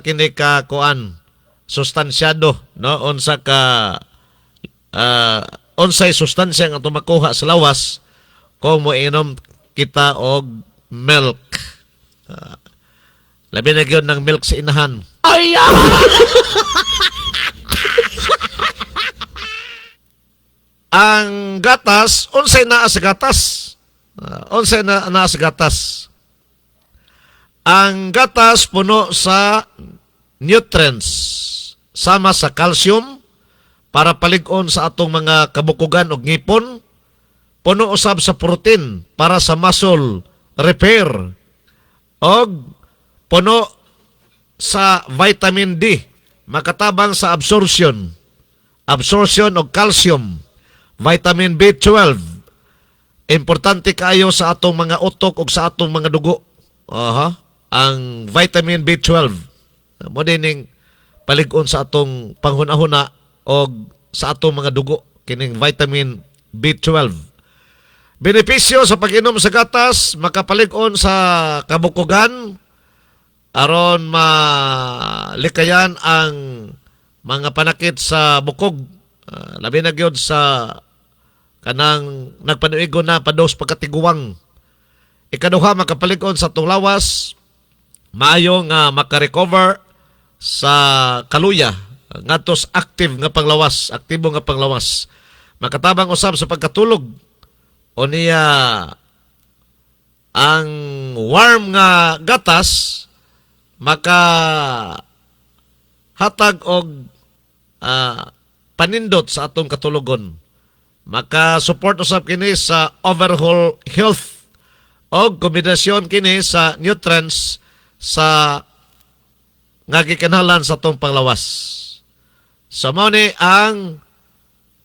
kini ka kuan sustansyado, no? Unsa ka unsay sustansya nga makuha sa lawas kung mo inom kita og milk. Labi na gyud ng milk sa inahan. Ang gatas, unsay naa sa gatas? Unsay naa sa gatas? Ang gatas puno sa nutrients, sama sa calcium para palig-on sa atong mga kabukugan og ngipon, puno usab sa protein para sa muscle repair, og puno sa vitamin D makatabang sa absorption og calcium, vitamin B12 importante kayo sa atong mga utok ug sa atong mga dugo. Ang vitamin B12 mo dining palig-on sa atong panghuna-huna o sa atong mga dugo, kining vitamin B12. Benepisyo sa pag-inom sa gatas, makapalig-on sa kabukugan aron malikayan ang mga panakit sa bukog. Labi na gyud sa kanang nagpanuigo na pados pagkatiguwang. Ikaduha, makapalig-on sa atong lawas, maayo nga makarecover sa kaluya ngadtos active nga panglawas, aktibo nga panglawas. Makatabang usab sa pagkatulog o niya ang warm nga gatas maka hatag og panindot sa atong katulogon. Maka support usab kini sa overall health og kombinasyon kini sa nutrients sa nga gikanahanglan sa atong panglawas. So mao ni ang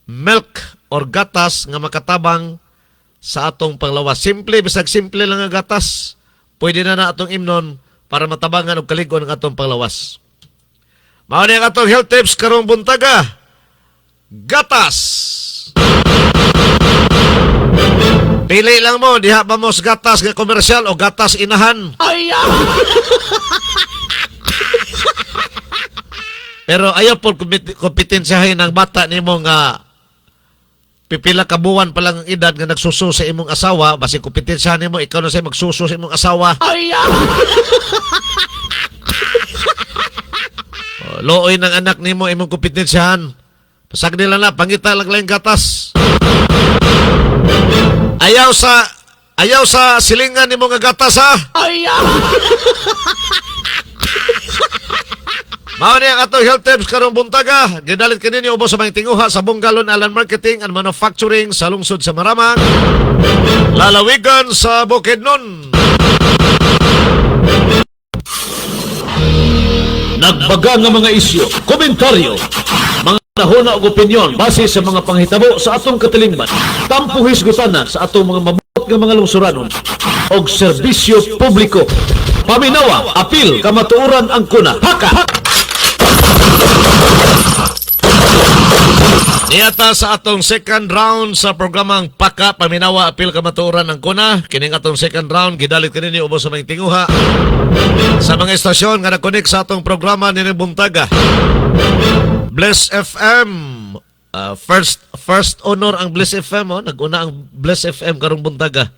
milk or gatas nga makatabang sa atong panglawas. Simple, bisag simple lang nga gatas, pwede na atong imnon para matabangan og kaligon ang atong panglawas. Mao ni ang atong health tips karong buntaga. Gatas. Pili lang mo, diha ba mo sa gatas nga komersyal o gatas inahan. Pero ayaw po kompetensyahin ng bata nimo nga pipila ka buwan pa lang ang edad nga nagsuso sa imong asawa, basi kompetensyahan nimo ikaw na say magsuso sa imong asawa. Looy ng anak nimo imong kompetensyahan. Pasag nila na, pangita lang lang gatas. Ayaw sa silingan nimo nga gatas, ha? Mao ni ang atong health tips karong buntaga. Gidalit kaninyo ubos sa mga tinguha sa Bungalon Alan Marketing and Manufacturing sa lungsod sa Maramang, lalawigan sa Bukidnon. Nagbaga nga mga isyu, komentaryo, mga nahuna og opinyon base sa mga panghitabo sa atong katilingban. Tampo hisgutana sa atong mga mabuot nga mga lungsuranon og serbisyo publiko. Paminawa, apil, kamatuoran ang kuna. Haka! Niyata sa atong second round sa programang Paka, Paminawa, Apil, Kamatuoran ang Kuna. Kining atong second round, gidalit kanini ubos sa mga tinguha sa mga estasyon nga nakonek sa atong programa ni Buntaga. Bless FM, first honor ang Bless FM, nag-una ang Bless FM karong Buntaga.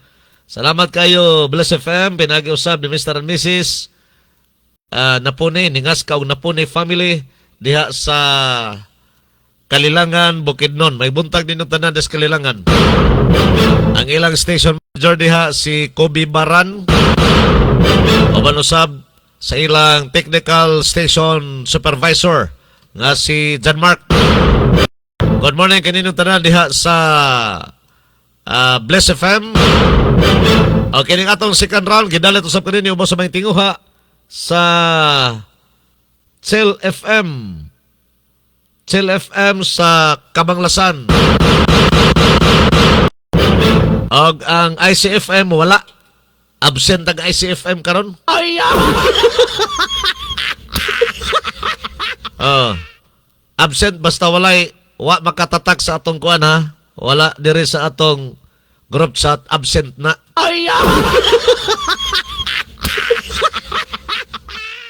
Salamat kayo Bless FM, pinagi-usab ni Mr. and Mrs. Napune, ningas ka og Napune family diha sa Kalilangan, Bukidnon. May buntag din ng tanan des Kalilangan. Ang ilang station manager diha si Kobe Baran. Oban usab sa ilang technical station supervisor nga si John Mark. Good morning kaninong tanan diha sa Bless FM. Okay, ning atong second round gidalit usab kaninyo ubos sa mga tinguha sa Chill FM. Chill FM sa Kabanglasan. Og ang ICFM wala. Absent ang ICFM karon. Absent basta walay wa makatatak sa atong kuan, ha. Wala diri sa atong group chat, absent na.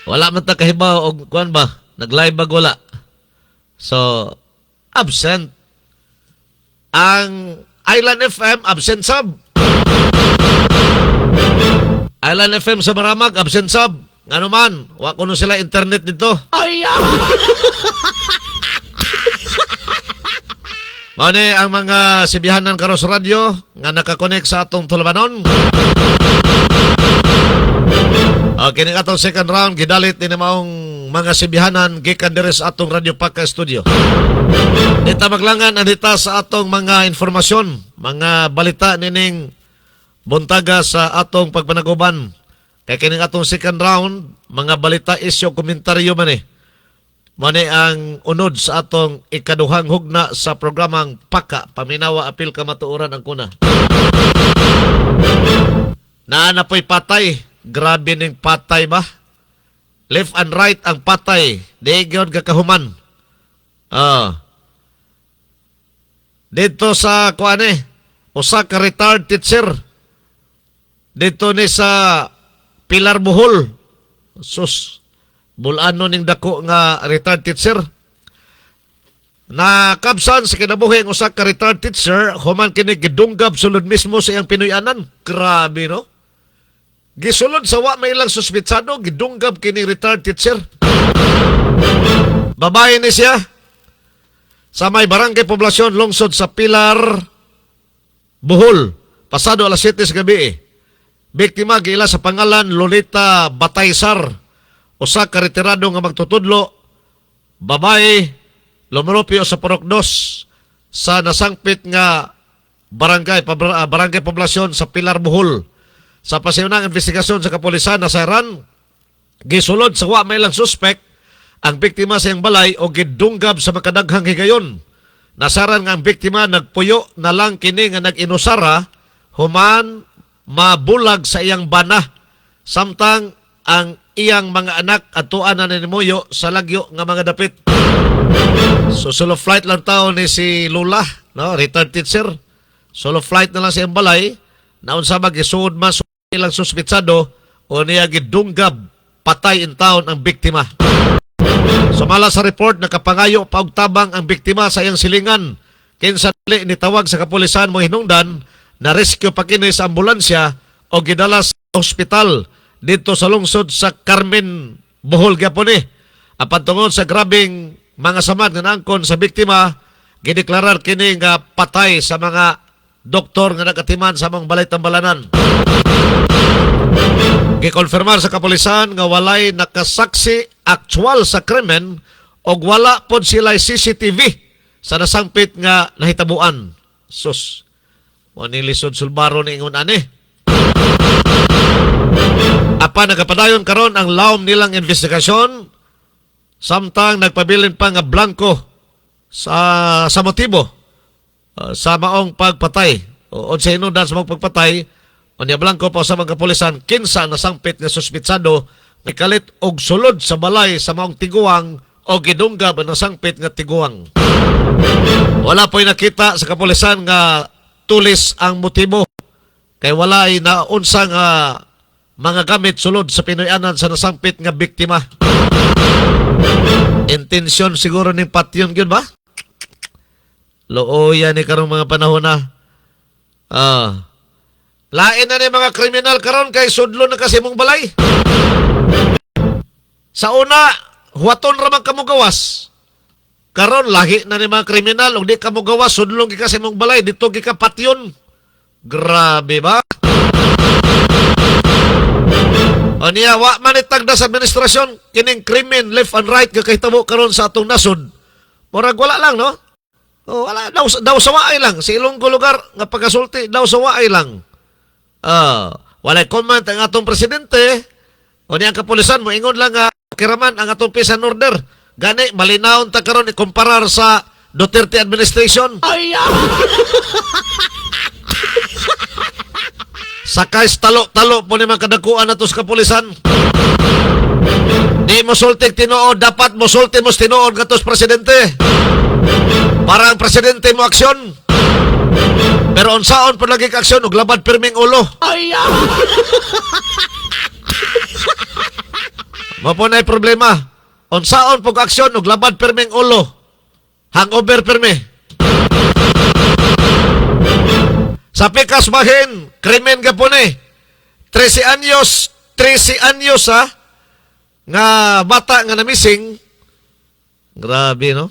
Wala man ta kahibaw og kuan ba? Nag-live bag wala. So, absent. Ang Island FM, absent sub. Island FM sa Maramag, absent sub. Nga naman, wa ko no sila internet dito. Mao ni ang mga sibihanan karon sa radyo nga nakakonek sa atong tulumanon. Okay, ning atong second round gidalit ni maong mga sibihanan gikan diri sa atong Radio Paka Studio. Dita maglangan adita sa atong mga informasyon, mga balita nining buntaga sa atong pagpanaguban. Kaya kining atong second round, mga balita, isyo, komentaryo man eh. Mani ang unod sa atong ikaduhang hugna sa programang Paka, Paminawa, Apil, Kamatuoran ang kuna. Naanapoy patay. Grabe ning patay ba? Left and right ang patay. Diigyon kakahuman. Dito sa kuane, usa ka retired teacher. Dito ni sa Pilar Bohol. Sus, bulano ning dako nga retired teacher. Nakabsan sa kinabuhi ang usa ka retired teacher, human kini gidunggab sulod mismo sa iyang Pinoyanan. Grabe, no? Gisulod sa wa may ilang suspitsado, gidunggab kini retired teacher. Babae ni siya. Sa may barangay poblasyon, lungsod sa Pilar Bohol. Pasado alas 7 sa gabi. Biktima gila sa pangalan Lolita Bataysar. Usa ka retirado nga magtutudlo. Babae, lumulupyo sa Purok 2 sa nasangpit nga barangay poblasyon sa Pilar Bohol. Sa pasiunang investigasyon sa kapulisan na Sairan, gisulod sa wa may lang suspect ang biktima sa iyang balay o gidunggab sa makadaghang higayon. Nasaran nga ang biktima nagpuyo na lang kini nga nag-inusara human mabulag sa iyang bana. Samtang ang iyang mga anak atuan na nimuyo sa lagyo nga mga dapit. So solo flight lang tao ni si Lula, no, retired teacher. Solo flight na lang sa iyang balay. Naun sa mag-isuod man ilang suspitsado o niya gidunggab patay in town ang biktima. Sumala sa report, nakapangayo paugtabang ang biktima sa iyang silingan. Kinsa dili nitawag sa kapulisan mo hinungdan na rescue pa kini sa ambulansya o gidala sa ospital dito sa lungsod sa Carmen Bohol gyapon ni. Apan tungod sa grabing mga samad nga naangkon sa biktima, gideklarar kini nga patay sa mga doktor nga nagatiman sa mga balay tambalanan. Gikonfirmar sa kapulisan nga walay nakasaksi aktual sa krimen o wala pod sila CCTV sa nasangpit nga nahitabuan. Sus, mo ni lisod sulbaro ni ingon ani. Apa nagapadayon karon ang lawom nilang investigasyon samtang nagpabilin pa nga blanco sa motibo sa maong pagpatay o sa inudan sa maong pagpatay o niya blanco pa sa mga kapulisan kinsa nasangpit nga suspitsado nikalit og sulod sa balay sa maong tiguang o gidunggab ang nasangpit nga tiguang. Wala po'y nakita sa kapulisan nga tulis ang motibo kay wala ay naunsa nga mga gamit sulod sa Pinoyanan sa nasangpit nga biktima. Intensyon siguro ning patyon gyud ba? Looya ni karong mga panahon na. Lain na ni mga kriminal karon kay sudlo na kasi mong balay. Sa una, huwaton ra man kamo gawas. Karon lahi na ni mga kriminal ug di kamo gawas sudlong gi kasi mong balay dito gi ka patyon. Grabe ba? O niya, wa man itagda sa administrasyon kining krimen left and right nga kahitabo karon sa atong nasod. Murag wala lang, no? O, wala daw sa waay lang. Sa Ilonggo lugar nga pagkasulti daw sa waay lang. Walay comment ang atong presidente o niya ang kapulisan mo ingon lang nga kiraman ang atong peace and order. Gani malinaw ta karon ikumparar sa Duterte administration. Sakay talo-talo po ni mga kadakuan na to sa kapulisan. Di mo sultik tinuod, dapat mo sulti mo tinuod ka to sa presidente. Para ang presidente mo aksyon. Pero unsaon po lagi aksyon ug labad pirming ulo. Mapo na problema. Unsaon po aksyon ug labad pirming ulo. Hangover pirmi. Sa pikas bahin, krimen ka po ni. 13 anyos ha. nga bata nga na missing. Grabe, no?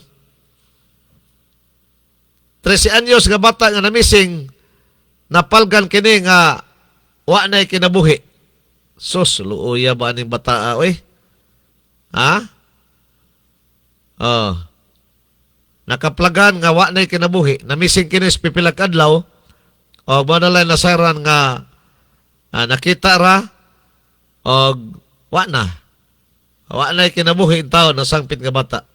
13 anyos nga bata nga na missing, napalgan kini nga wa na kinabuhi. Sus, luuya ba ning bata, oy? Ha? Oh. Nakaplagan nga wa na kinabuhi, na missing kini sa pipila ka adlaw. O mo na lang nasaran nga nakita ra o wa na. Wa na kinabuhi taon na sangpit nga bata.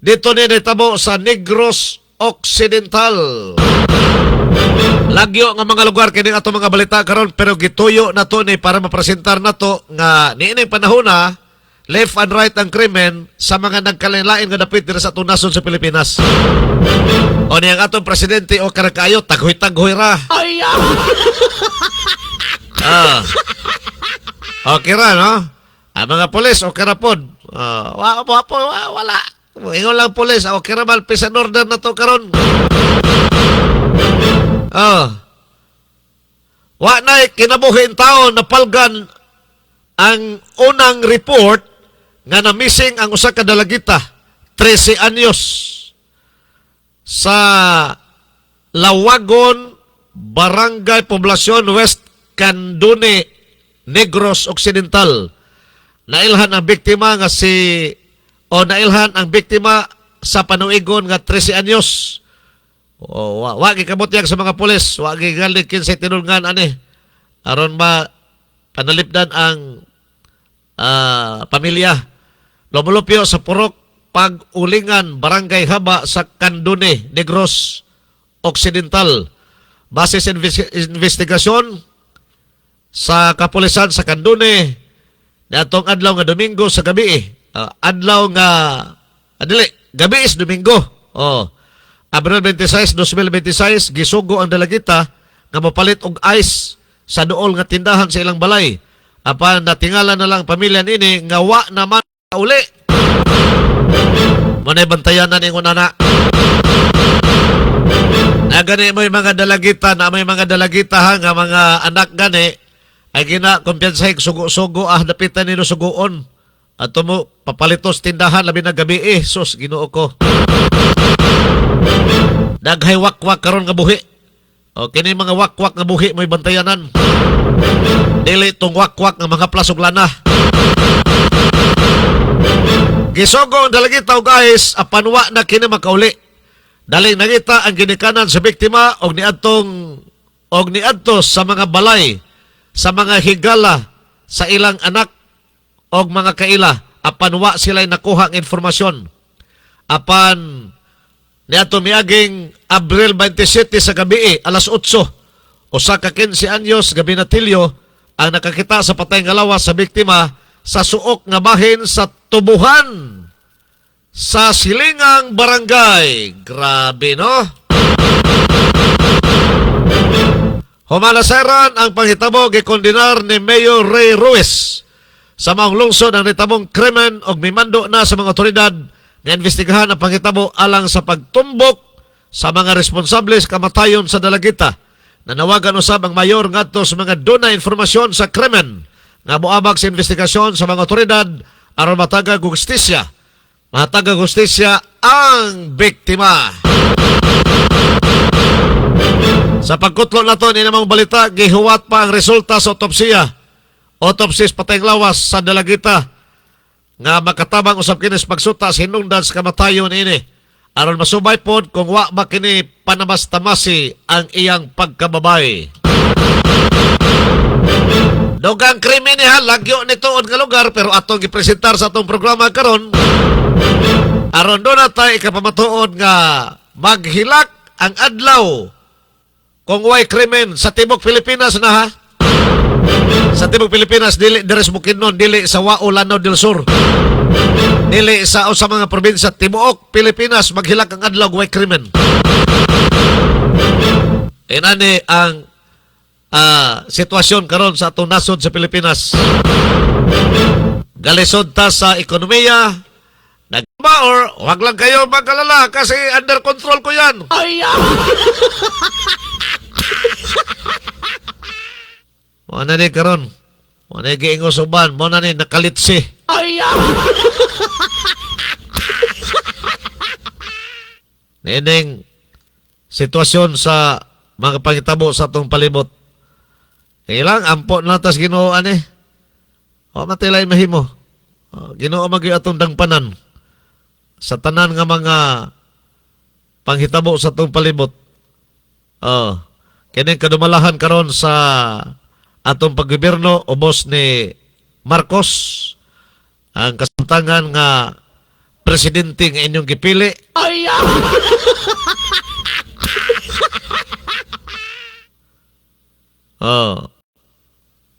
Dito ni nitabo sa Negros Occidental. Lagyo nga mga lugar kini ato mga balita karon, pero gituyo na to ni para mapresentar na to nga niining panahon na left and right ang krimen sa mga nagkalain-lain nga dapit diri sa atong nasod sa Pilipinas. O niyang atong presidente o karakayo taghoy-taghoy ra. Okay ra, no? Ang mga polis okay ra pod. Wala. Ingon lang polis, okay ra mal peace and order na to karon. Wa na kinabuhi taon na palgan ang unang report nga na missing ang usa ka dalagita 13 anyos sa Lawagon, Barangay Poblacion West, Candune, Negros Occidental. Nailhan ang biktima nga nailhan ang biktima sa panuigon nga 13 anyos. Wa gikamot yang sa mga pulis, wa gigalit kin sa tinulngan ani aron panalipdan ang pamilya. Lumulupyo sa Purok Pag-Ulingan, Barangay Haba sa Candune, Negros Occidental. Base sa investigasyon sa kapulisan sa Candune, natong adlaw nga Domingo sa gabi gabi is Domingo. Abril 26, 2026, gisugo ang dalagita nga mapalit og ice sa duol nga tindahan sa ilang balay. Apan natingala na lang pamilya nini nga wa naman uli. Manay bantayan na ningon na. Nagani mo yung mga dalagita na may mga dalagita ha, nga mga anak gani ay kumpiyansahin sugo-sugo dapitan nino sugoon. At mo papalitos tindahan labi na gabi sus Ginoo ko. Daghay wakwak karon nga buhi. O kini mga wakwak nga buhi mo'y bantayanan. Dili tong wakwak nga mga plasog lana. Gisogo ang dalagita guys, apanwa na kini makauli. Daling nangita ang ginikanan sa biktima og niadto sa mga balay, sa mga higala, sa ilang anak og mga kaila. Apanwa sila'y nakuha ang informasyon. Apan niadto miaging Abril 27 sa gabi, alas 8, usa ka 15 anyos gabi natilyo ang nakakita sa patay nga lawas sa biktima sa suok nga bahin sa Tubuhan sa Silingang Barangay. Grabe, no? Humalaseran ang panghitabo gikondinar ni Mayor Ray Ruiz sa maong lungsod ang nitabong krimen og mimando na sa mga otoridad nga investigahan ang panghitabo alang sa pagtumbok sa mga responsable sa kamatayon sa dalagita. Nanawagan usab ang mayor ngadto sa mga dunay informasyon sa krimen nga moabag sa investigasyon sa mga otoridad aron matagag hustisya. Matagag hustisya ang biktima. Sa pagkutlo na to, ni namang balita, gihuwat pa ang resulta sa otopsiya. Otopsis patayng lawas sa dalagita nga makatabang usab kini sa pagsuta sa hinungdan sa kamatayon ini. Aron masubay pod kung wa ba kini panamas-tamasi ang iyang pagkababay. Dugang krimen niya, lagyo nitoon nga lugar, pero atong gipresentar sa atong programa karon. Aron doon na tayo ikapamatuon nga maghilak ang adlaw kung way krimen sa Tibok Pilipinas na ha. Sa Tibok Pilipinas, dili deres Bukidnon, dili sa Wao, Lanao del Sur. Dili sa mga probinsya Tibuok Pilipinas, maghilak ang adlaw kung way krimen. Inani ang sitwasyon karon sa atong nasod sa Pilipinas. Galisod ta sa ekonomiya, nagba or wag lang kayo mag-alala kasi under control ko yan. Ano ni karon? Mo na giingos uban, mo na ni nakalitsi. Nining sitwasyon sa mga pangitabo sa atong palibot. Ilang ampo na tas Ginoo ani. O matilay mahimo. Ginoo magi atong dangpanan sa tanan nga mga panghitabo sa atong palibot. Kining kadumalahan karon sa atong paggobyerno ubos ni Marcos, ang kasamtangan nga presidente nga inyong gipili.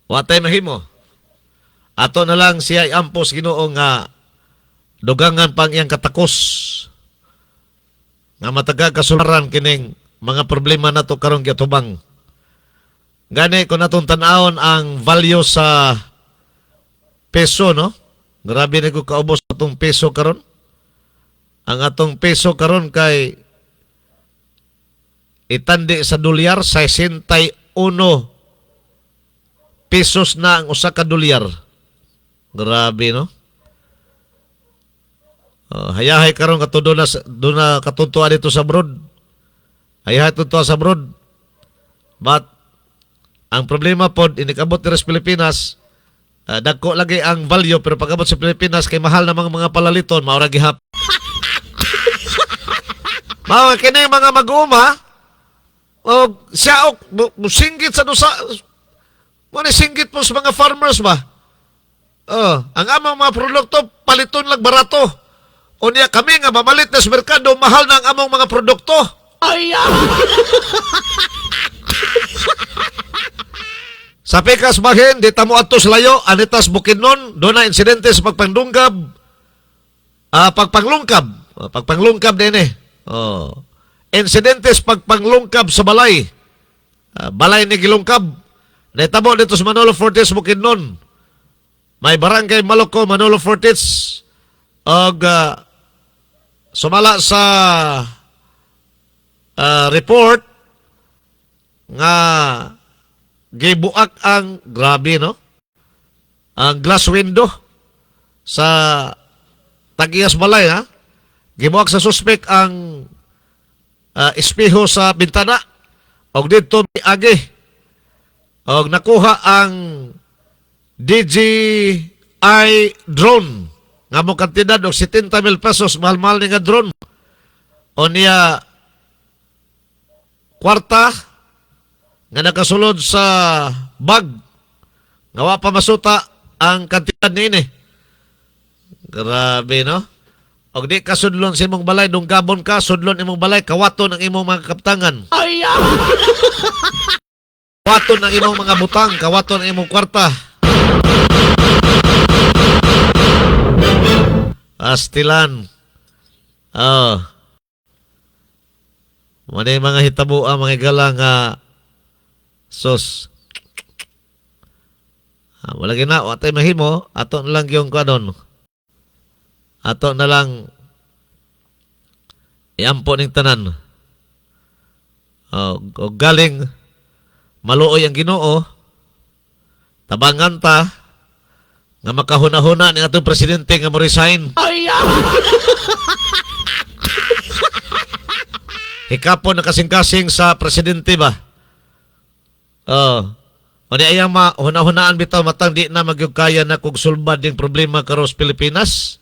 Watay mahimo. Ato na lang siya ampos Ginoo nga dugangan pang iyang katakos nga matagag kasularan kining mga problema nato karong giatubang. Gani kung natong tan-awon ang value sa peso, no? Grabe na ko kaubos atong peso karon. Ang atong peso karon kay itandi sa dolyar 61 pesos na ang usa ka dolyar. Grabe, no? Hayahay karon katudo na katuntuan dito sa abroad. Hayahay tuntua sa abroad. But ang problema pod inikabot diri sa Pilipinas, dagko lagi ang value pero pagabot sa Pilipinas kay mahal na mga palaliton, maura gihap. Mga kini mga mag-uma o siya singgit sa dusa. Mo ni singgit po sa mga farmers ba? Ang among mga produkto paliton lang barato. Unya kami nga mamalit na sa merkado, mahal na ang among mga produkto. Sa pikas bahin, di tamo ato sa layo, anitas Bukidnon, doon na insidente sa pagpanglungkab. Pagpanglungkab din eh. Insidente sa pagpanglungkab sa balay. Balay ni Gilungkab. Naitabo dito sa Manolo Fortis, Bukidnon. May barangay Maloko, Manolo Fortis. Og sumala sa report nga gibuak ang grabe, no? Ang glass window sa Tagiyas Balay, ha? Gibuak sa suspek ang espeho sa bintana. Og dito may agi. Og nakuha ang DJI drone. Nga mo kantidad og 70,000 pesos. Mahal-mahal ni nga drone. O niya kwarta nga nakasulod sa bag nga wa pa masuta ang kantidad niini. Grabe, no? Og di ka sudlon sa imong balay, dungkabon ka, sudlon imong balay, kawaton ang imong mga kaptangan. Kawaton ang imong mga butang, kawaton ang imong kwarta. Astilan. Muna yung mga hitabo ang mga galang sos. Wala gina, watay mahimo, ato na lang yung kanon. Ato na lang iampo ning tanan. O galing maluoy ang Ginoo, tabangan ta nga makahuna-huna ni atong presidente nga mo-resign. Hikapon na kasing-kasing sa presidente ba? O di ayang mahuna-hunaan bitaw matang di na magyugkaya na kung sulbad ding problema karon sa Pilipinas.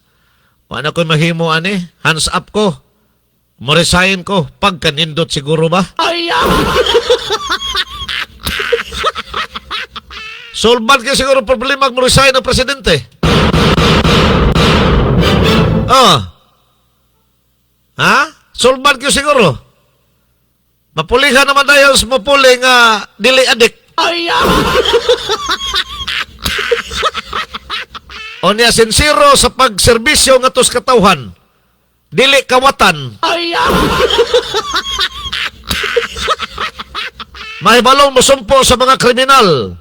Wala ko mahimo ani, hands up ko. Mo-resign ko pagkanindot siguro ba? Sulbad kayo siguro problema mo-resign ang presidente. Sulbad kayo siguro. Mapulihan naman tayo sa mapuli nga dili adik. O niya sincero sa pagserbisyo nga tos katawhan. Dili kawatan. Mahibalong musumpo sa mga kriminal.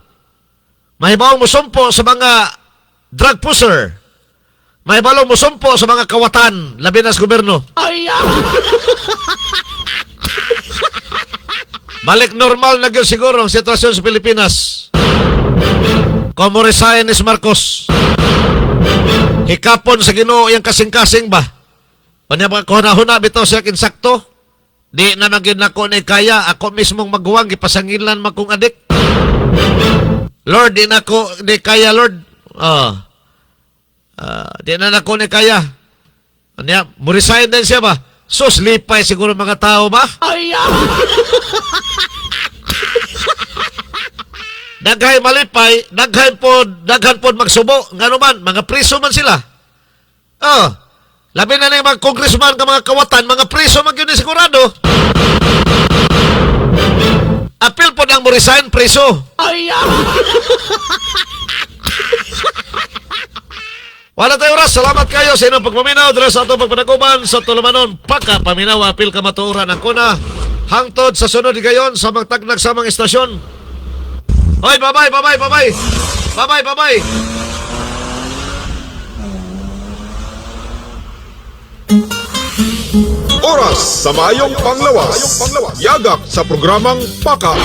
Mahibalong musumpo sa mga drug pusher. Mahibalong musumpo sa mga kawatan, labi na sa gobyerno. Balik normal na gyud siguro ang sitwasyon sa Pilipinas. Komorisayan ni Marcos. Hikapon sa Ginoo yang kasing-kasing ba? Panyabang ko na bitaw siya kinsakto. Di na magin ako ni kaya, ako mismong maghuwang, gipasangilan makong adik. Lord, di na ako ni kaya, Lord. Di na ako ni kaya. Anya, murisayin din siya ba? Sus, lipay siguro mga tao ba? Daghay malipay, daghan pod magsubo. Ngano man, mga priso man sila. Labi na yung mga congressman ka mga kawatan, mga priso man yun sigurado. Apil po nang mo resign, priso. Wala tayo oras. Salamat kayo sa inyong pagpaminaw. Dira sa atong pagpanaguban sa Tulumanon. Paka, paminaw, apil ka matuuran ang kuna. Hangtod sa sunod gayon sa magtagnag sa mga istasyon. Hoy, bye-bye, bye-bye, bye-bye. Bye-bye, bye-bye. Oras sa Mayong Panglawas. Yagap sa programang Paka.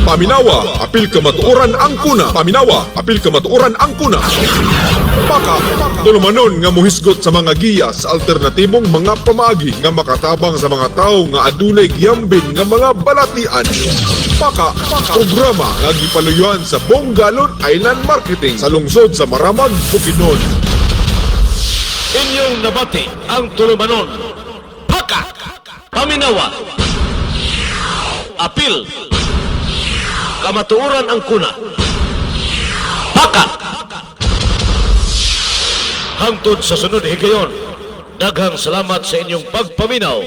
Paminawa, apil kamatuoran ang kuna. Paminawa, apil kamatuoran ang kuna. Paka, tulumanon nga muhisgot sa mga giya sa alternatibong mga pamaagi nga makatabang sa mga tao nga adunay giyambin nga mga balatian. Paka, programa nga gipaluyuan sa Bongalon Island Marketing sa lungsod sa Maramag, Bukidnon. Inyong nabati ang Tulumanon. Paka! Paminawa! Apil! Kamatuoran ang kuna. Paka! Hangtod sa sunod higayon, daghang salamat sa inyong pagpaminaw.